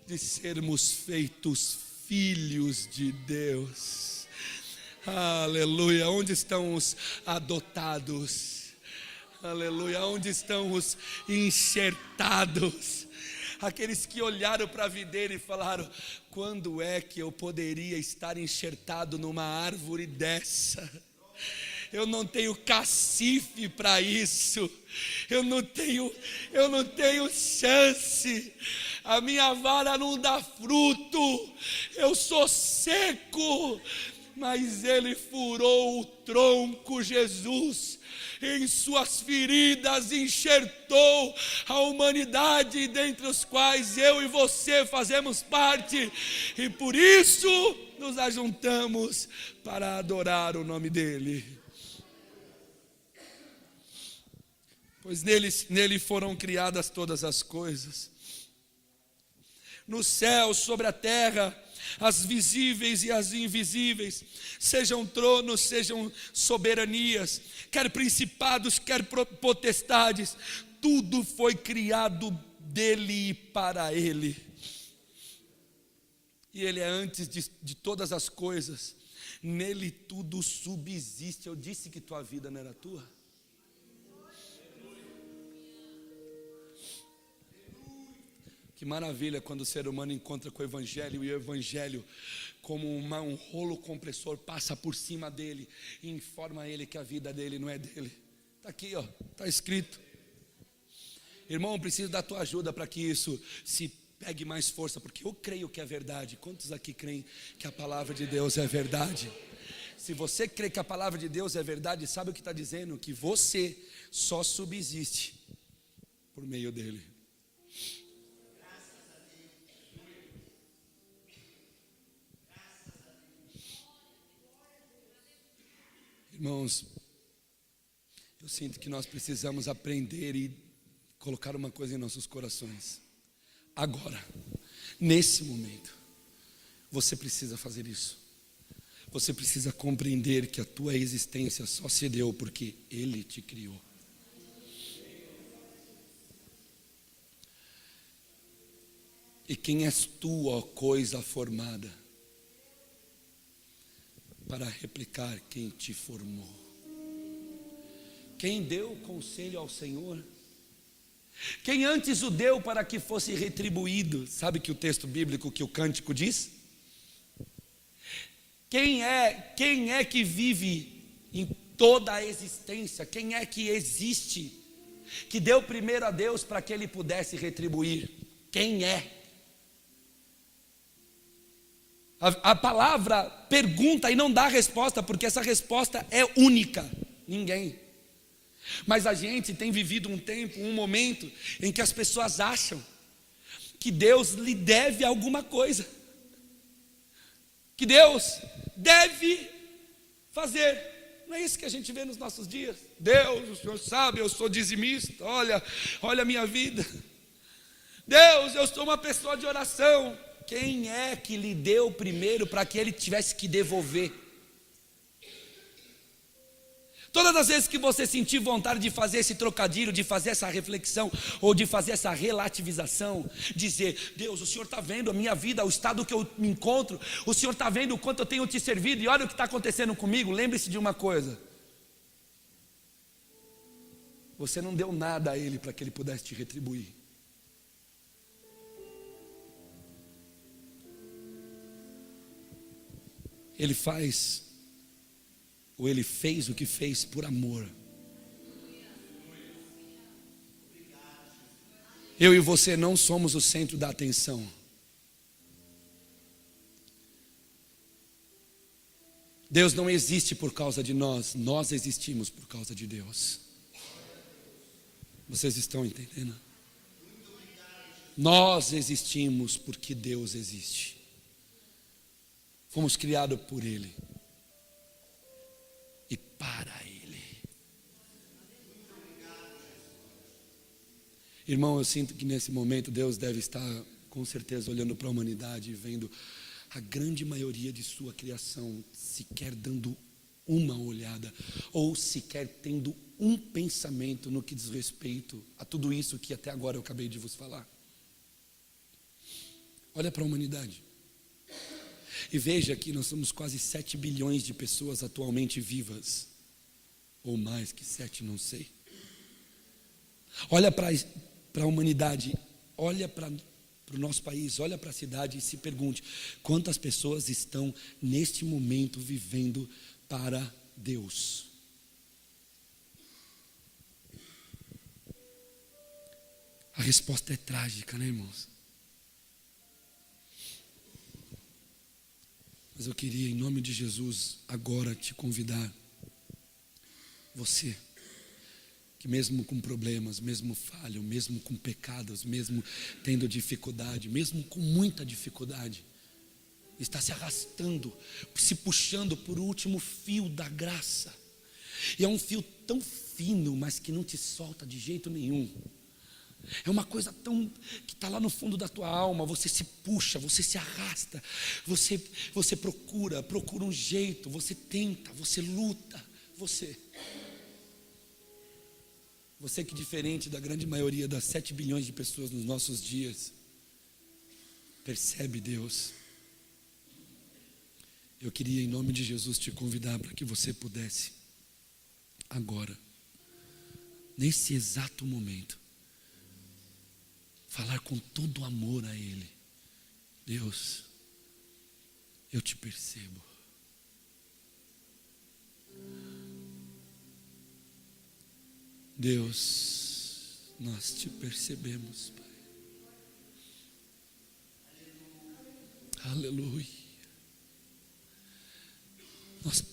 Speaker 1: de sermos feitos filhos de Deus. Aleluia. Onde estão os adotados? Aleluia. Onde estão os enxertados? Aqueles que olharam para a videira e falaram: quando é que eu poderia estar enxertado numa árvore dessa? Eu não tenho cacife para isso, eu não tenho chance, a minha vara não dá fruto, eu sou seco. Mas Ele furou o tronco, Jesus, em suas feridas enxertou a humanidade, dentre os quais eu e você fazemos parte, e por isso nos ajuntamos para adorar o nome dEle. Pois nele foram criadas todas as coisas, no céu, sobre a terra, as visíveis e as invisíveis, sejam tronos, sejam soberanias, quer principados, quer potestades, tudo foi criado dele e para ele. E ele é antes de todas as coisas, nele tudo subsiste. Eu disse que tua vida não era tua. Que maravilha quando o ser humano encontra com o Evangelho, e o Evangelho, como um rolo compressor, passa por cima dele e informa ele que a vida dele não é dele. Está aqui, está escrito. Irmão, preciso da tua ajuda para que isso se pegue mais força, porque eu creio que é verdade. Quantos aqui creem que a palavra de Deus é verdade? Se você crê que a palavra de Deus é verdade, sabe o que está dizendo? Que você só subsiste por meio dele. Irmãos, eu sinto que nós precisamos aprender e colocar uma coisa em nossos corações. Agora, nesse momento, você precisa fazer isso. Você precisa compreender que a tua existência só se deu porque Ele te criou. E quem és tu, ó coisa formada, para replicar quem te formou? Quem deu conselho ao Senhor? Quem antes o deu para que fosse retribuído? Sabe que o texto bíblico, que o cântico diz? Quem é que vive em toda a existência? Quem é que existe, que deu primeiro a Deus para que Ele pudesse retribuir? Quem é? A palavra pergunta e não dá resposta, porque essa resposta é única. Ninguém. Mas a gente tem vivido um tempo, um momento, em que as pessoas acham que Deus lhe deve alguma coisa, que Deus deve fazer. Não é isso que a gente vê nos nossos dias? Deus, o Senhor sabe, eu sou dizimista, olha a minha vida. Deus, eu sou uma pessoa de oração. Quem é que lhe deu primeiro para que Ele tivesse que devolver? Todas as vezes que você sentir vontade de fazer esse trocadilho, de fazer essa reflexão, ou de fazer essa relativização, dizer: Deus, o Senhor está vendo a minha vida, o estado que eu me encontro, o Senhor está vendo o quanto eu tenho te servido, e olha o que está acontecendo comigo. Lembre-se de uma coisa: você não deu nada a Ele para que Ele pudesse te retribuir. Ele fez o que fez por amor. Eu e você não somos o centro da atenção. Deus não existe por causa de nós, nós existimos por causa de Deus. Vocês estão entendendo? Nós existimos porque Deus existe. Fomos criados por Ele e para Ele. Irmão, eu sinto que nesse momento Deus deve estar com certeza olhando para a humanidade e vendo a grande maioria de sua criação sequer dando uma olhada, ou sequer tendo um pensamento no que diz respeito a tudo isso que até agora eu acabei de vos falar. Olha para a humanidade e veja que nós somos quase 7 bilhões de pessoas atualmente vivas, ou mais que 7, não sei. Olha para a humanidade, olha para o nosso país, olha para a cidade e se pergunte: quantas pessoas estão neste momento vivendo para Deus? A resposta é trágica, né, irmãos? Mas eu queria, em nome de Jesus, agora te convidar, você, que mesmo com problemas, mesmo falho, mesmo com pecados, mesmo tendo dificuldade, mesmo com muita dificuldade, está se arrastando, se puxando por o último fio da graça. E é um fio tão fino, mas que não te solta de jeito nenhum. É uma coisa tão que está lá no fundo da tua alma. Você se puxa, você se arrasta, você procura um jeito, você tenta, você luta, você que, diferente da grande maioria das 7 bilhões de pessoas nos nossos dias, percebe Deus. Eu queria, em nome de Jesus, te convidar para que você pudesse agora, nesse exato momento, falar com todo amor a Ele: Deus, eu te percebo. Deus, nós te percebemos, Pai. Aleluia. Nós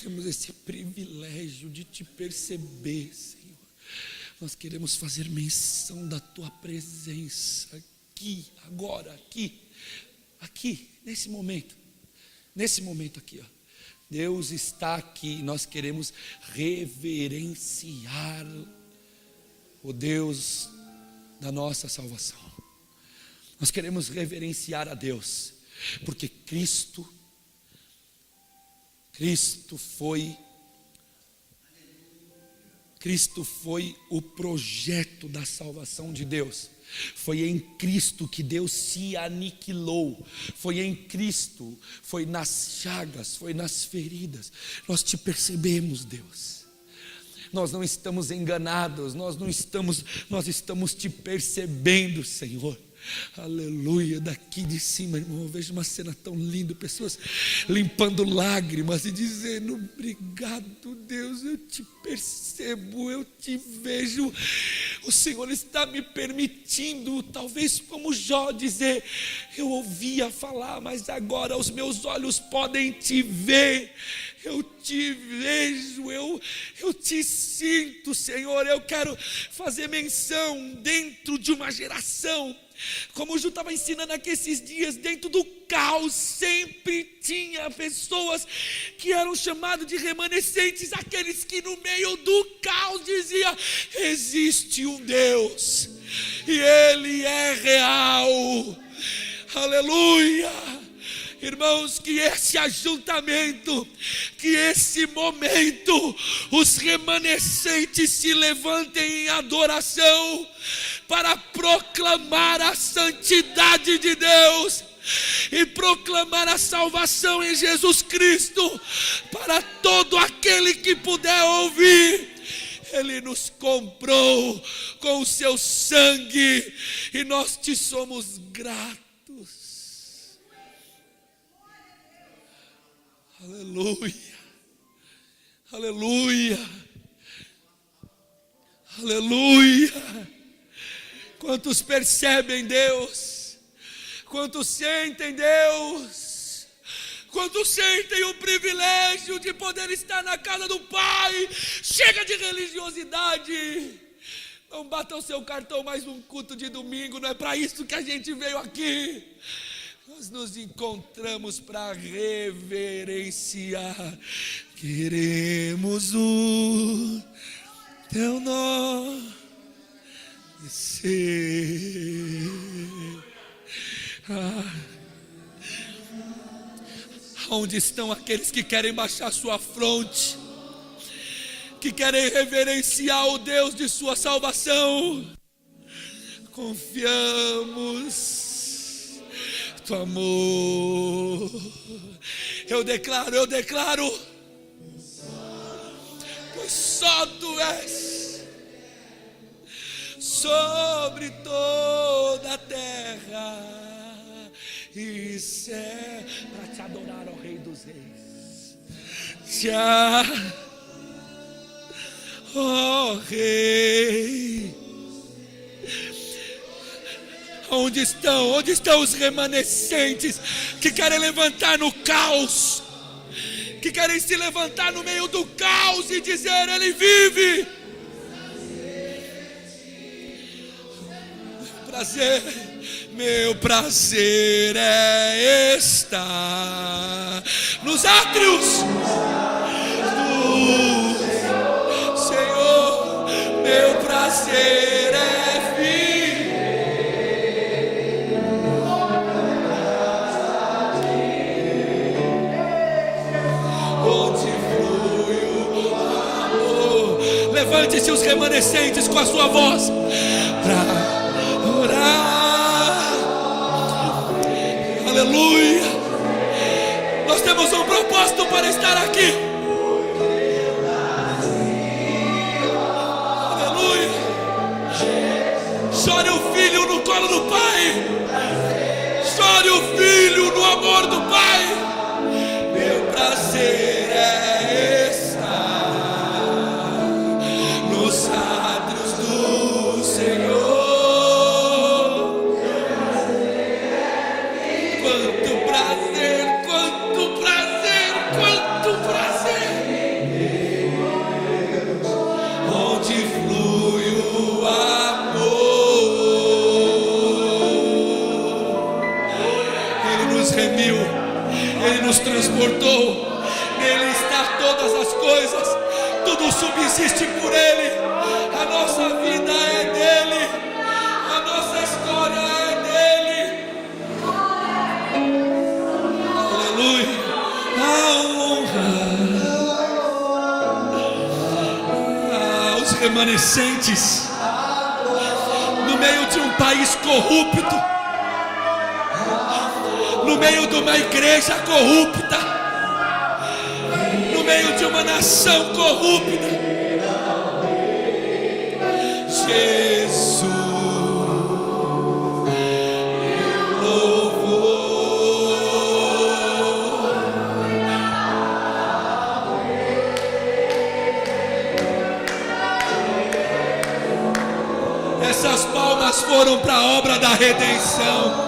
Speaker 1: temos esse privilégio de te perceber, Senhor. Nós queremos fazer menção da tua presença aqui, agora, aqui, nesse momento aqui, ó. Deus está aqui, nós queremos reverenciar o Deus da nossa salvação. Nós queremos reverenciar a Deus, porque Cristo foi o projeto da salvação de Deus. Foi em Cristo que Deus se aniquilou. Foi em Cristo, foi nas chagas, foi nas feridas. Nós te percebemos, Deus. Nós não estamos enganados, nós estamos te percebendo, Senhor. Aleluia. Daqui de cima, irmão, eu vejo uma cena tão linda, pessoas limpando lágrimas e dizendo: obrigado, Deus, eu te percebo, eu te vejo. O Senhor está me permitindo, talvez como Jó, dizer: eu ouvia falar, mas agora os meus olhos podem te ver. Eu te vejo, eu te sinto, Senhor. Eu quero fazer menção dentro de uma geração, como o Ju estava ensinando aqui esses dias, dentro do caos sempre tinha pessoas que eram chamadas de remanescentes, aqueles que no meio do caos diziam: existe um Deus e Ele é real. Aleluia. Irmãos, que esse ajuntamento, que esse momento, os remanescentes se levantem em adoração para proclamar a santidade de Deus e proclamar a salvação em Jesus Cristo para todo aquele que puder ouvir. Ele nos comprou com o seu sangue e nós te somos gratos. Aleluia, aleluia, aleluia. Quantos percebem Deus? Quantos sentem Deus? Quantos sentem o privilégio de poder estar na casa do Pai? Chega de religiosidade. Não bata o seu cartão mais um culto de domingo, não é para isso que a gente veio aqui. Nós nos encontramos para reverenciar. Queremos o teu nome ser. Onde estão aqueles que querem baixar sua fronte, que querem reverenciar o Deus de sua salvação? Confiamos tu amor. Eu declaro, pois só tu és sobre toda a terra e céu, para te adorar, ó Rei dos Reis. Ó Rei. Onde estão os remanescentes que querem levantar no caos, que querem se levantar no meio do caos e dizer: Ele vive. Meu prazer é estar nos átrios do Senhor. Meu prazer é vir. Onde flui o amor. Levante-se os remanescentes com a sua voz para orar. Aleluia. Nós temos um propósito para estar aqui. Aleluia. Chore o filho no colo do pai. Chore o filho no amor do pai. Meu prazer é estar nos átrios do Senhor. Ele nos transportou, nele está todas as coisas, tudo subsiste por Ele, a nossa vida é dele, a nossa história é dele. Aleluia. A honra aos remanescentes no meio de um país corrupto, no meio de uma igreja corrupta, no meio de uma nação corrupta. Jesus, eu louvo. Essas palmas foram para a obra da redenção.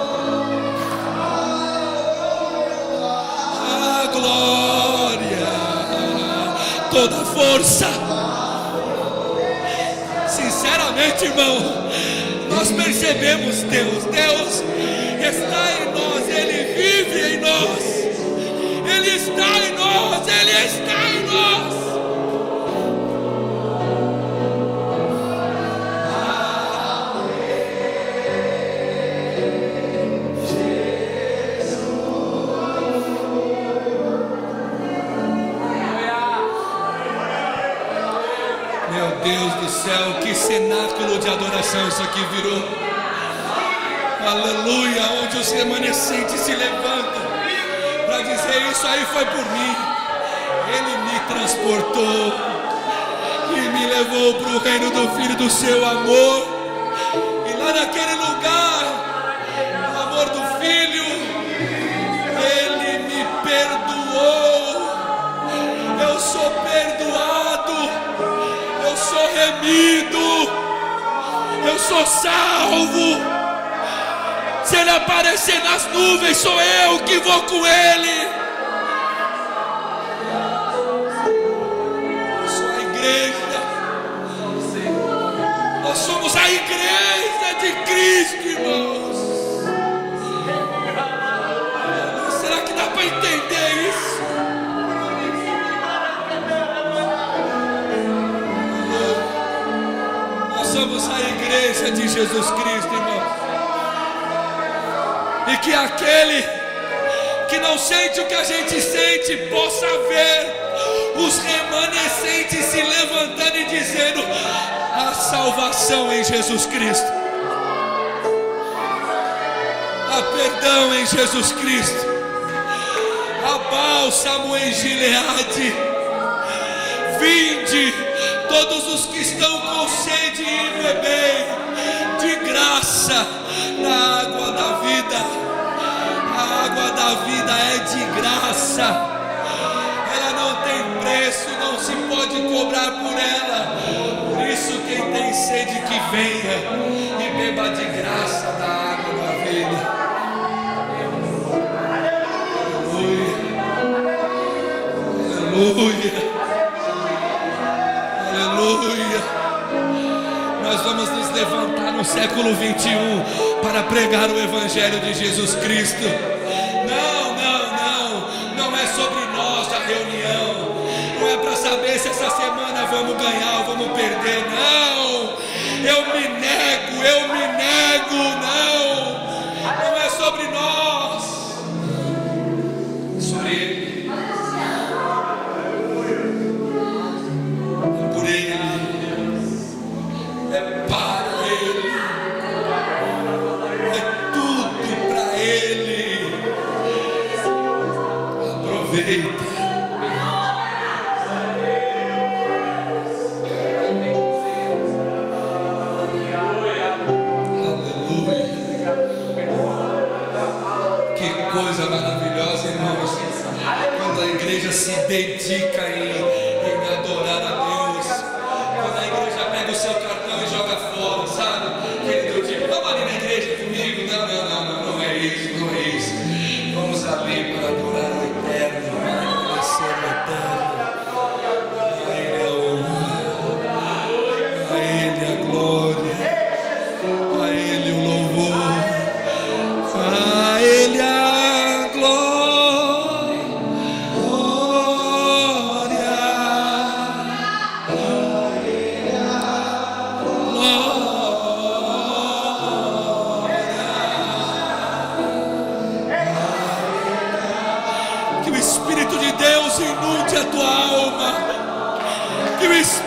Speaker 1: Glória, toda força. Sinceramente, irmão, nós percebemos Deus está em nós, Ele vive em nós, Ele está em nós, Ele está em nós. Deus do céu, que cenáculo de adoração isso aqui virou. Aleluia, onde os remanescentes se levantam para dizer: isso aí foi por mim. Ele me transportou e me levou para o reino do Filho do seu amor. E lá naquele lugar, o amor do Filho, Ele me perdoou. Eu sou perdoado, eu sou remido, eu sou salvo. Se Ele aparecer nas nuvens, sou eu que vou com Ele. Nós somos a igreja de Cristo, irmãos. Será que dá para entender isso? Nós somos a igreja de Jesus Cristo, irmãos. E que aquele que não sente o que a gente sente possa ver os remanescentes se levantando e dizendo: a salvação em Jesus Cristo, há perdão em Jesus Cristo, há bálsamo em Gileade. Vinde todos os que estão com sede e bebei de graça na água da vida. A água da vida é de graça, ela não tem preço, não se pode cobrar por ela. Por isso, quem tem sede, que venha e beba de graça da água da vida. Aleluia, aleluia, aleluia. Nós vamos nos levantar no século 21 para pregar o Evangelho de Jesus Cristo. Não é sobre nós a reunião, não é para saber se essa semana vamos ganhar ou vamos perder, não. Eu me nego, não é sobre nós, é sobre Ele, é por Ele, é para Ele, é tudo para Ele. Aproveita. Coisa maravilhosa, irmãos, quando a igreja se dedica em adorar a Deus, quando a igreja pega o seu cartão e joga fora, sabe? Aquele tipo, vamos ali na igreja comigo? Não é isso. Vamos ali para adorar o Eterno, para agradecer o Eterno. A Ele a honra, a Ele a glória, a Ele o louvor, a Ele a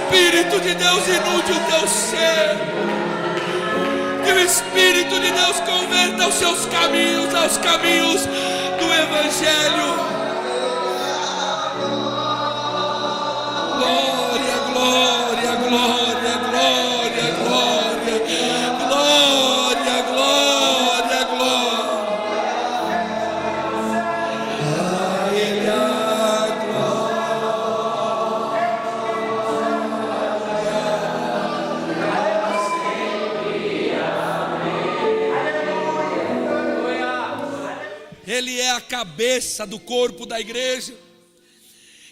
Speaker 1: Espírito de Deus inunde o teu ser, que o Espírito de Deus converta os seus caminhos aos caminhos do Evangelho. Glória, glória, glória, glória, glória, glória, glória, glória. Ele é a cabeça do corpo da igreja.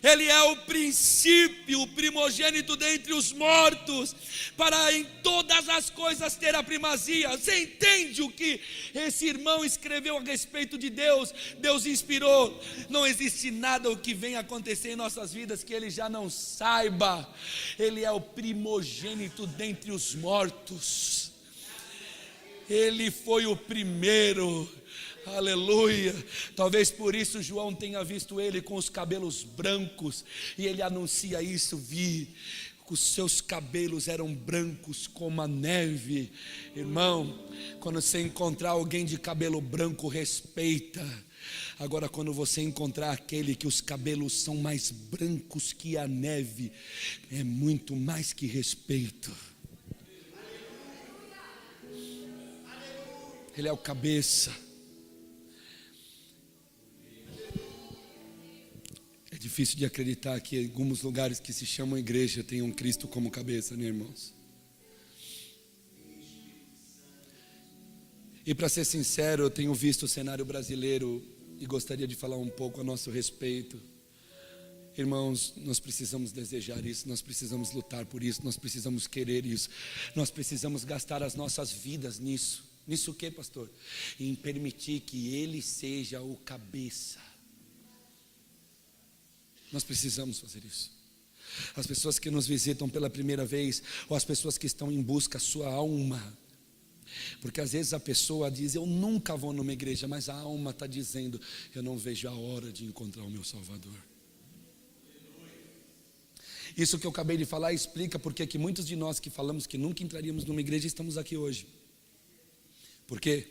Speaker 1: Ele é o princípio, o primogênito dentre os mortos, para em todas as coisas ter a primazia. Você entende o que esse irmão escreveu a respeito de Deus? Deus inspirou. Não existe nada o que venha acontecer em nossas vidas que Ele já não saiba. Ele é o primogênito dentre os mortos. Ele foi o primeiro. Aleluia. Talvez por isso João tenha visto ele com os cabelos brancos, e ele anuncia isso: vi, os seus cabelos eram brancos como a neve. Irmão, quando você encontrar alguém de cabelo branco, respeita. Agora, quando você encontrar aquele que os cabelos são mais brancos que a neve, é muito mais que respeito. Ele é o cabeça. É difícil de acreditar que em alguns lugares que se chamam igreja tem um Cristo como cabeça, né, irmãos? E para ser sincero, eu tenho visto o cenário brasileiro e gostaria de falar um pouco a nosso respeito. Irmãos, nós precisamos desejar isso, nós precisamos lutar por isso, nós precisamos querer isso, nós precisamos gastar as nossas vidas nisso. Nisso o que, pastor? Em permitir que Ele seja o cabeça. Nós precisamos fazer isso. As pessoas que nos visitam pela primeira vez, ou as pessoas que estão em busca da sua alma, porque às vezes a pessoa diz: eu nunca vou numa igreja, mas a alma está dizendo: eu não vejo a hora de encontrar o meu Salvador. Isso que eu acabei de falar explica porque que muitos de nós que falamos que nunca entraríamos numa igreja estamos aqui hoje. Por quê?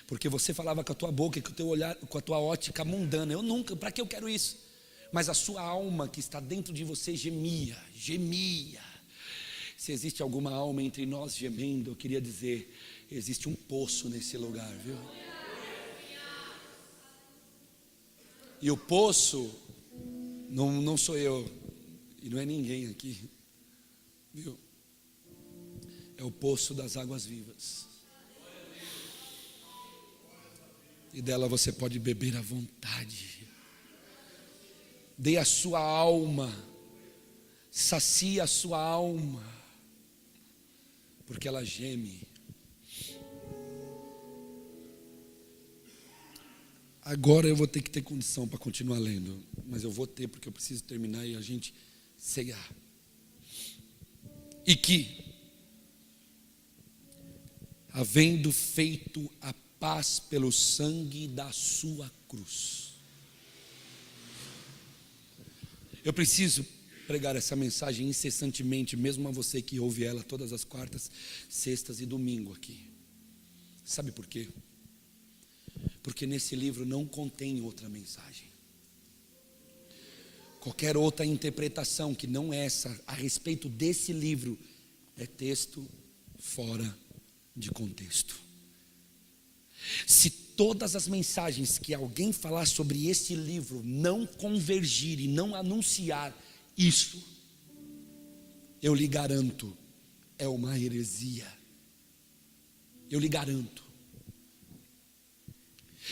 Speaker 1: Porque você falava com a tua boca e com o teu olhar, com a tua ótica mundana: eu nunca, para que eu quero isso? Mas a sua alma que está dentro de você gemia. Se existe alguma alma entre nós gemendo, eu queria dizer: existe um poço nesse lugar, viu? E o poço não sou eu, e não é ninguém aqui, viu? É o poço das águas vivas. E dela você pode beber à vontade. Dê a sua alma, sacie a sua alma, porque ela geme. Agora eu vou ter que ter condição para continuar lendo, mas eu vou ter, porque eu preciso terminar e a gente ceiar. E que, havendo feito a paz pelo sangue da sua cruz. Eu preciso pregar essa mensagem incessantemente, mesmo a você que ouve ela todas as quartas, sextas e domingo aqui. Sabe por quê? Porque nesse livro não contém outra mensagem. Qualquer outra interpretação que não essa a respeito desse livro é texto fora de contexto. Se todas as mensagens que alguém falar sobre esse livro não convergir e não anunciar isso, eu lhe garanto, é uma heresia. Eu lhe garanto.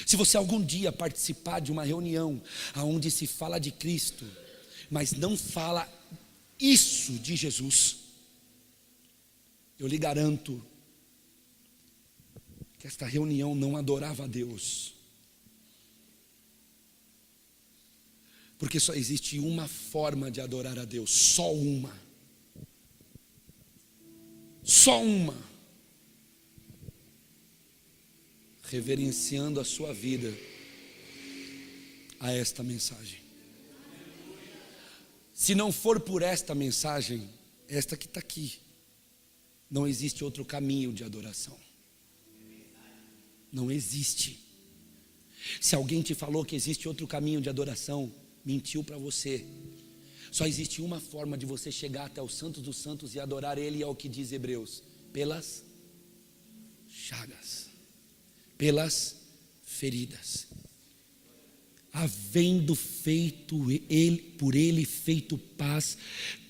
Speaker 1: Se você algum dia participar de uma reunião onde se fala de Cristo, mas não fala isso de Jesus, eu lhe garanto que esta reunião não adorava a Deus. Porque só existe uma forma de adorar a Deus, só uma. Só uma. Reverenciando a sua vida a esta mensagem. Se não for por esta mensagem, esta que está aqui, não existe outro caminho de adoração. Não existe. Se alguém te falou que existe outro caminho de adoração, mentiu para você. Só existe uma forma de você chegar até o Santo dos Santos e adorar Ele, é o que diz Hebreus: pelas chagas, pelas feridas, havendo feito por Ele feito paz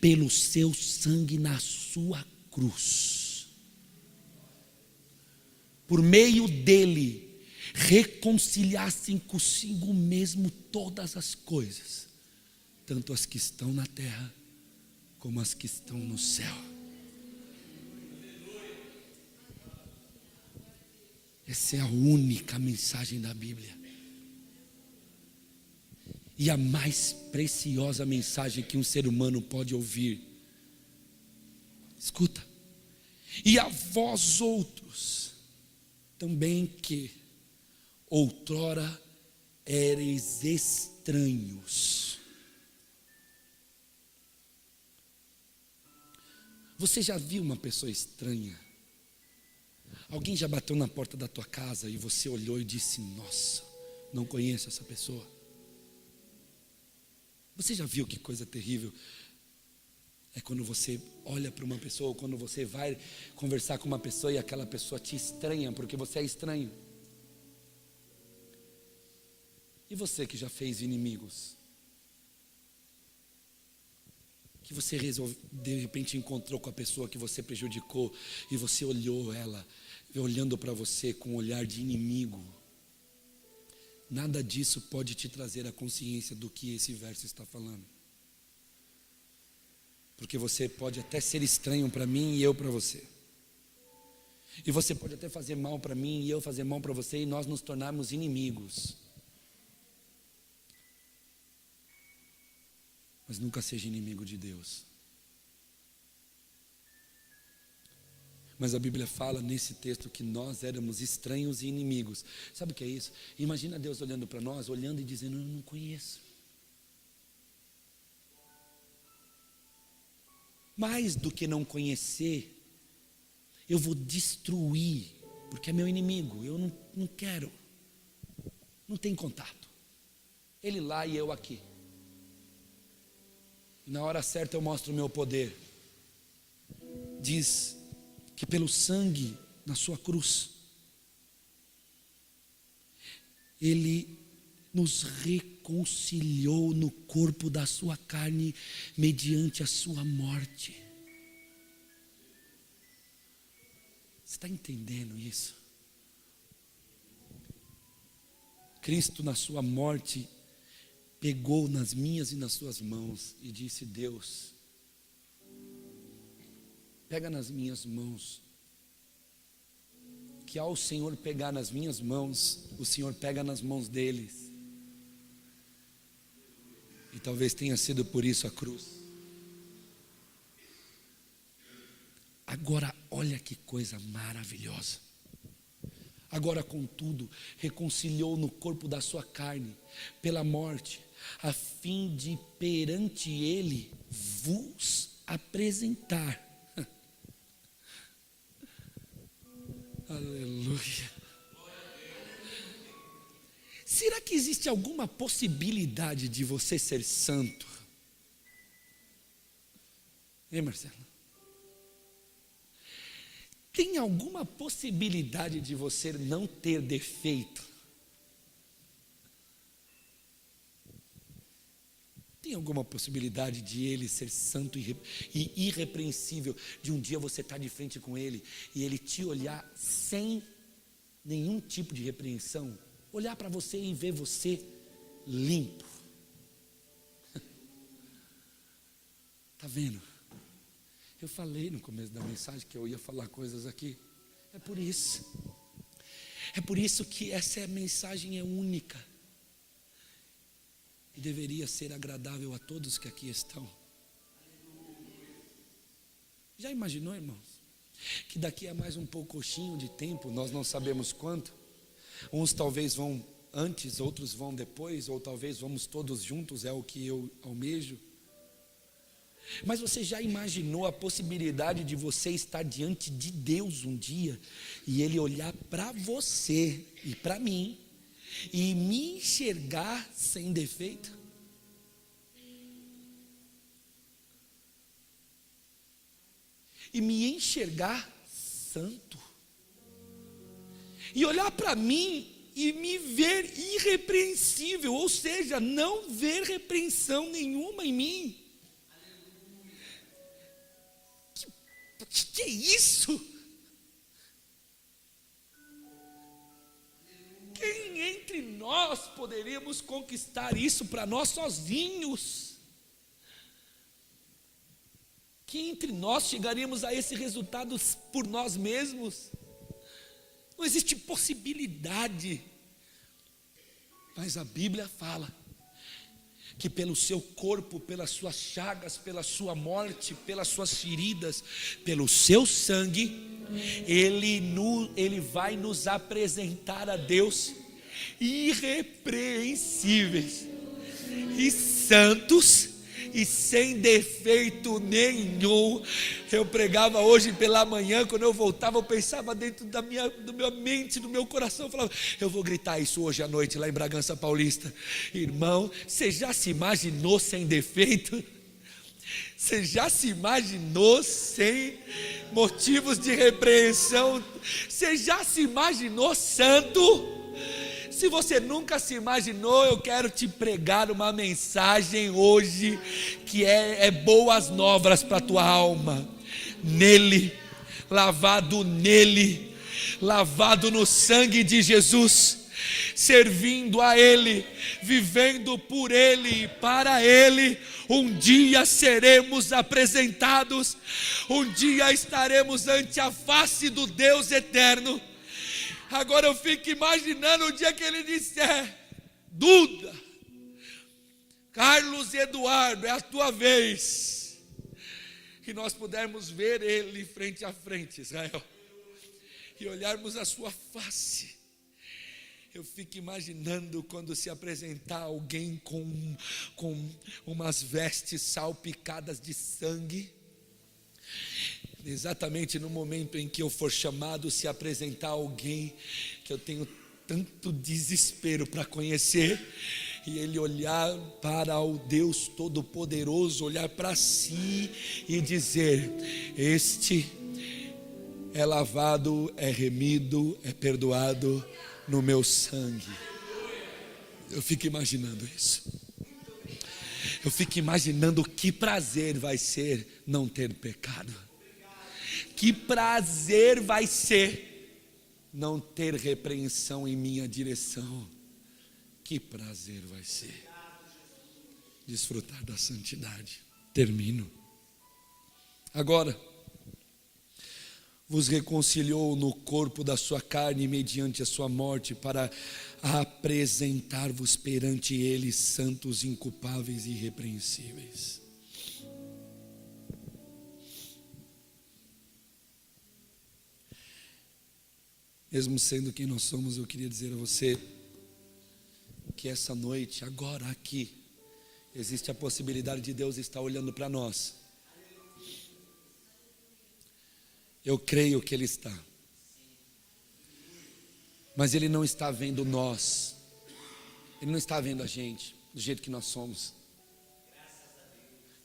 Speaker 1: pelo seu sangue na sua cruz. Por meio dele, reconciliassem consigo mesmo todas as coisas, tanto as que estão na terra, como as que estão no céu. Essa é a única mensagem da Bíblia. E a mais preciosa mensagem que um ser humano pode ouvir. Escuta. E a vós outros, também que outrora éreis estranhos. Você já viu uma pessoa estranha? Alguém já bateu na porta da tua casa e você olhou e disse: nossa, não conheço essa pessoa? Você já viu que coisa terrível é quando você olha para uma pessoa, ou quando você vai conversar com uma pessoa e aquela pessoa te estranha porque você é estranho? E você que já fez inimigos, que você de repente encontrou com a pessoa que você prejudicou e você olhou ela, olhando para você com um olhar de inimigo, nada disso pode te trazer a consciência do que esse verso está falando. Porque você pode até ser estranho para mim e eu para você. E você pode até fazer mal para mim e eu fazer mal para você, e nós nos tornarmos inimigos. Mas nunca seja inimigo de Deus. Mas a Bíblia fala nesse texto que nós éramos estranhos e inimigos. Sabe o que é isso? Imagina Deus olhando para nós, olhando e dizendo: eu não conheço. Mais do que não conhecer, eu vou destruir, porque é meu inimigo, eu não quero, não tem contato. Ele lá e eu aqui. E na hora certa eu mostro o meu poder. Diz que pelo sangue na sua cruz, Ele nos reconciliou no corpo da sua carne, mediante a sua morte. Você está entendendo isso? Cristo na sua morte pegou nas minhas e nas suas mãos e disse: Deus, pega nas minhas mãos, que ao Senhor pegar nas minhas mãos, o Senhor pega nas mãos deles. E talvez tenha sido por isso a cruz. Agora, olha que coisa maravilhosa. Agora, contudo, reconciliou no corpo da sua carne, pela morte, a fim de perante Ele vos apresentar. Aleluia. Será que existe alguma possibilidade de você ser santo? Hein, Marcelo? Tem alguma possibilidade de você não ter defeito? Tem alguma possibilidade de Ele ser santo e irrepreensível, de um dia você estar de frente com Ele e Ele te olhar sem nenhum tipo de repreensão, olhar para você e ver você limpo? Está vendo? Eu falei no começo da mensagem que eu ia falar coisas aqui. É por isso que essa mensagem é única e deveria ser agradável a todos que aqui estão. Já imaginou, irmãos, que daqui a mais um pouquinho de tempo, nós não sabemos quanto, uns talvez vão antes, outros vão depois, ou talvez vamos todos juntos, é o que eu almejo. Mas você já imaginou a possibilidade de você estar diante de Deus um dia e Ele olhar para você e para mim e me enxergar sem defeito? E me enxergar santo? E olhar para mim e me ver irrepreensível, ou seja, não ver repreensão nenhuma em mim? Que é isso? Quem entre nós poderíamos conquistar isso para nós sozinhos? Quem entre nós chegaríamos a esse resultado por nós mesmos? Não existe possibilidade. Mas a Bíblia fala que pelo seu corpo, pelas suas chagas, pela sua morte, pelas suas feridas, pelo seu sangue, Ele vai nos apresentar a Deus irrepreensíveis e santos e sem defeito nenhum. Eu pregava hoje pela manhã, quando eu voltava, eu pensava dentro da minha mente, do meu coração, eu falava: eu vou gritar isso hoje à noite lá em Bragança Paulista. Irmão, você já se imaginou sem defeito? Você já se imaginou sem motivos de repreensão? Você já se imaginou santo? Se você nunca se imaginou, eu quero te pregar uma mensagem hoje que é boas novas para a tua alma. Nele, lavado no sangue de Jesus, servindo a Ele, vivendo por Ele e para Ele, Um dia seremos apresentados, um dia estaremos ante a face do Deus eterno. Agora eu fico imaginando o dia que ele disser: Duda, Carlos e Eduardo, é a tua vez. E nós pudermos ver ele frente a frente, Israel, e olharmos a sua face. Eu fico imaginando quando se apresentar alguém com umas vestes salpicadas de sangue. Exatamente no momento em que eu for chamado, se apresentar alguém que eu tenho tanto desespero para conhecer, e ele olhar para o Deus Todo-Poderoso, olhar para si e dizer: este é lavado, é remido, é perdoado no meu sangue. Eu fico imaginando isso. Eu fico imaginando que prazer vai ser não ter pecado. Que prazer vai ser não ter repreensão em minha direção. Que prazer vai ser desfrutar da santidade. Termino. Agora, vos reconciliou no corpo da sua carne mediante a sua morte, para apresentar-vos perante ele santos, inculpáveis e irrepreensíveis. Mesmo sendo quem nós somos, eu queria dizer a você que essa noite, agora aqui, existe a possibilidade de Deus estar olhando para nós. Eu creio que Ele está, mas Ele não está vendo nós, Ele não está vendo a gente do jeito que nós somos.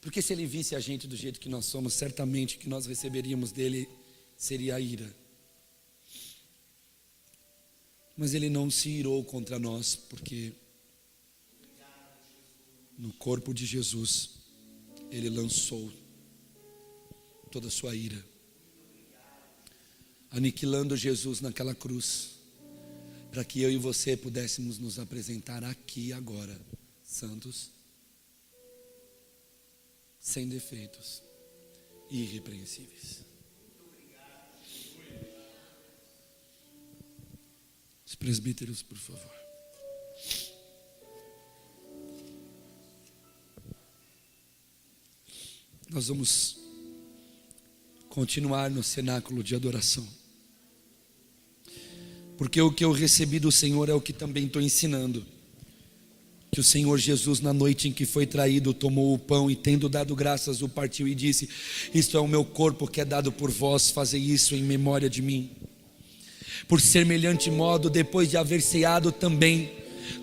Speaker 1: Porque se Ele visse a gente do jeito que nós somos, certamente o que nós receberíamos dEle seria a ira. Mas Ele não se irou contra nós, porque no corpo de Jesus Ele lançou toda a sua ira, aniquilando Jesus naquela cruz, para que eu e você pudéssemos nos apresentar aqui agora, santos, sem defeitos e irrepreensíveis. Os presbíteros, por favor. Nós vamos continuar no cenáculo de adoração, porque o que eu recebi do Senhor é o que também estou ensinando. Que o Senhor Jesus, na noite em que foi traído, tomou o pão e, tendo dado graças, o partiu e disse: isto é o meu corpo que é dado por vós, fazei isso em memória de mim. Por semelhante modo, depois de haver ceado também,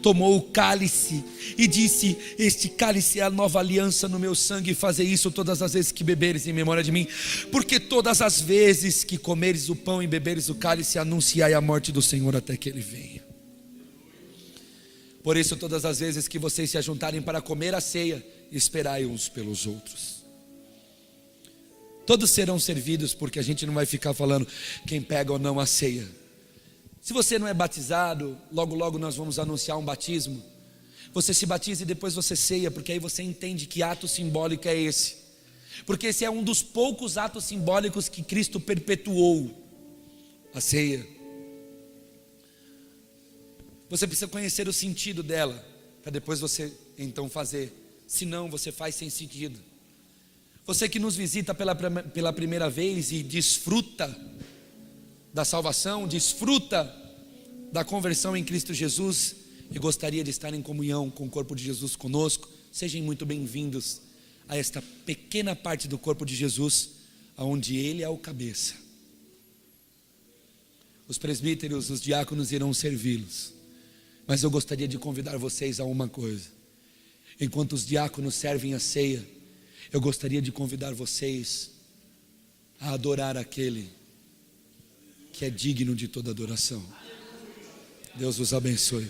Speaker 1: tomou o cálice e disse: este cálice é a nova aliança no meu sangue, fazei isso todas as vezes que beberes em memória de mim. Porque todas as vezes que comeres o pão e beberes o cálice, anunciai a morte do Senhor até que Ele venha. Por isso, todas as vezes que vocês se ajuntarem para comer a ceia, esperai uns pelos outros. Todos serão servidos, porque a gente não vai ficar falando quem pega ou não a ceia. Se você não é batizado, logo logo nós vamos anunciar um batismo. Você se batiza e depois você ceia, porque aí você entende que ato simbólico é esse. Porque esse é um dos poucos atos simbólicos que Cristo perpetuou, a ceia. Você precisa conhecer o sentido dela, para depois você então fazer. Senão você faz sem sentido. Você que nos visita pela primeira vez e desfruta da salvação, desfruta da conversão em Cristo Jesus e gostaria de estar em comunhão com o corpo de Jesus conosco, sejam muito bem-vindos a esta pequena parte do corpo de Jesus, onde Ele é o cabeça. Os presbíteros, os diáconos irão servi-los, mas eu gostaria de convidar vocês a uma coisa. Enquanto os diáconos servem a ceia, eu gostaria de convidar vocês a adorar aquele que é digno de toda adoração. Deus os abençoe.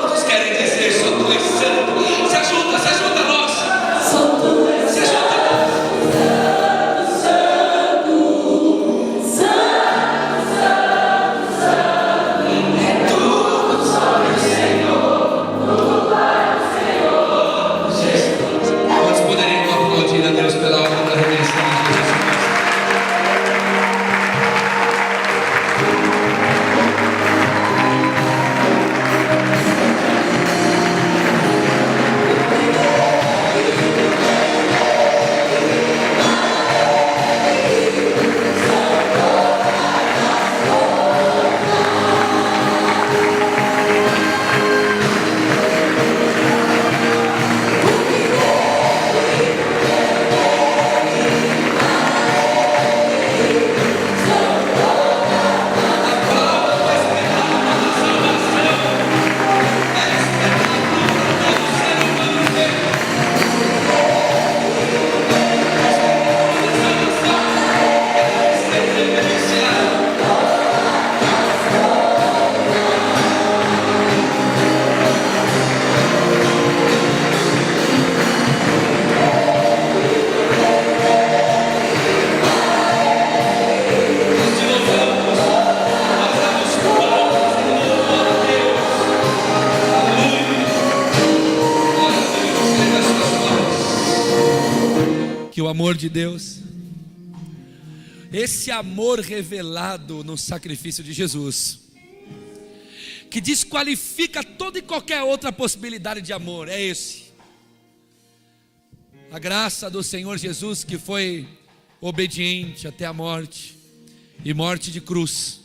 Speaker 1: Todos querem dizer: Santo és santo. Se ajuda nós. Se ajuda. o amor de Deus, esse amor revelado no sacrifício de Jesus, que desqualifica toda e qualquer outra possibilidade de amor, é esse. A graça do Senhor Jesus, que foi obediente até a morte, e morte de cruz,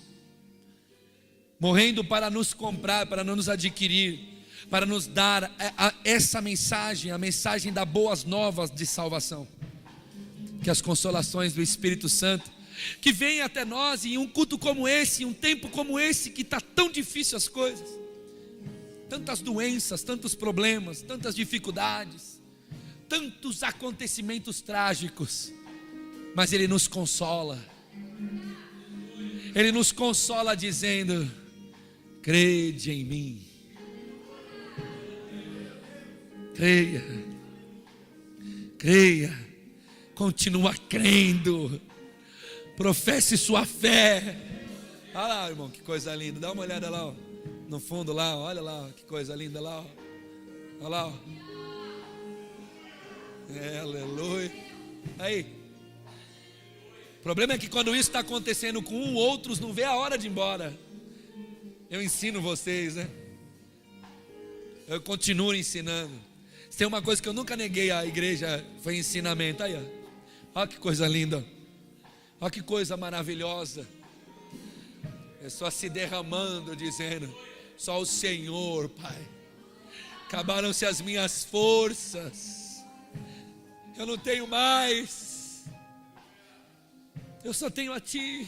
Speaker 1: morrendo para nos comprar, para nos adquirir, para nos dar essa mensagem, a mensagem das boas novas de salvação, que as consolações do Espírito Santo, que vem até nós em um culto como esse, em um tempo como esse, que está tão difícil as coisas, tantas doenças, tantos problemas, tantas dificuldades, tantos acontecimentos trágicos, mas Ele nos consola. Ele nos consola dizendo: crede em mim, creia, continua crendo, professe sua fé. Olha lá, irmão, que coisa linda, dá uma olhada lá, ó, no fundo lá, olha lá, que coisa linda lá, ó. Olha lá, ó. Aleluia. Aí, o problema é que quando isso está acontecendo com um, outros não vê a hora de ir embora. Eu ensino vocês, né? Eu continuo ensinando. Se tem uma coisa que eu nunca neguei à igreja, foi ensinamento. Aí, ó. Olha que coisa linda. Olha que coisa maravilhosa. É só se derramando, dizendo: só o Senhor, Pai. Acabaram-se as minhas forças. Eu não tenho mais. Eu só tenho a Ti.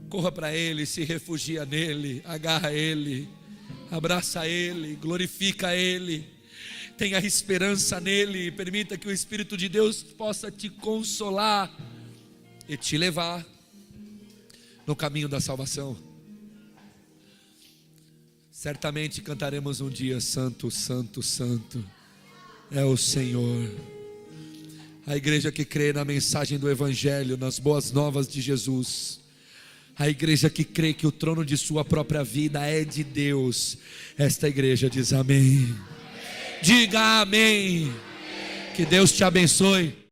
Speaker 1: Corra para Ele, se refugia nele, agarra Ele, abraça Ele, glorifica Ele, tenha esperança nele, permita que o Espírito de Deus possa te consolar e te levar no caminho da salvação. Certamente cantaremos um dia: Santo, Santo, Santo é o Senhor. A igreja que crê na mensagem do Evangelho, nas boas novas de Jesus, a igreja que crê que o trono de sua própria vida é de Deus, esta igreja diz amém. Diga amém. Que Deus te abençoe.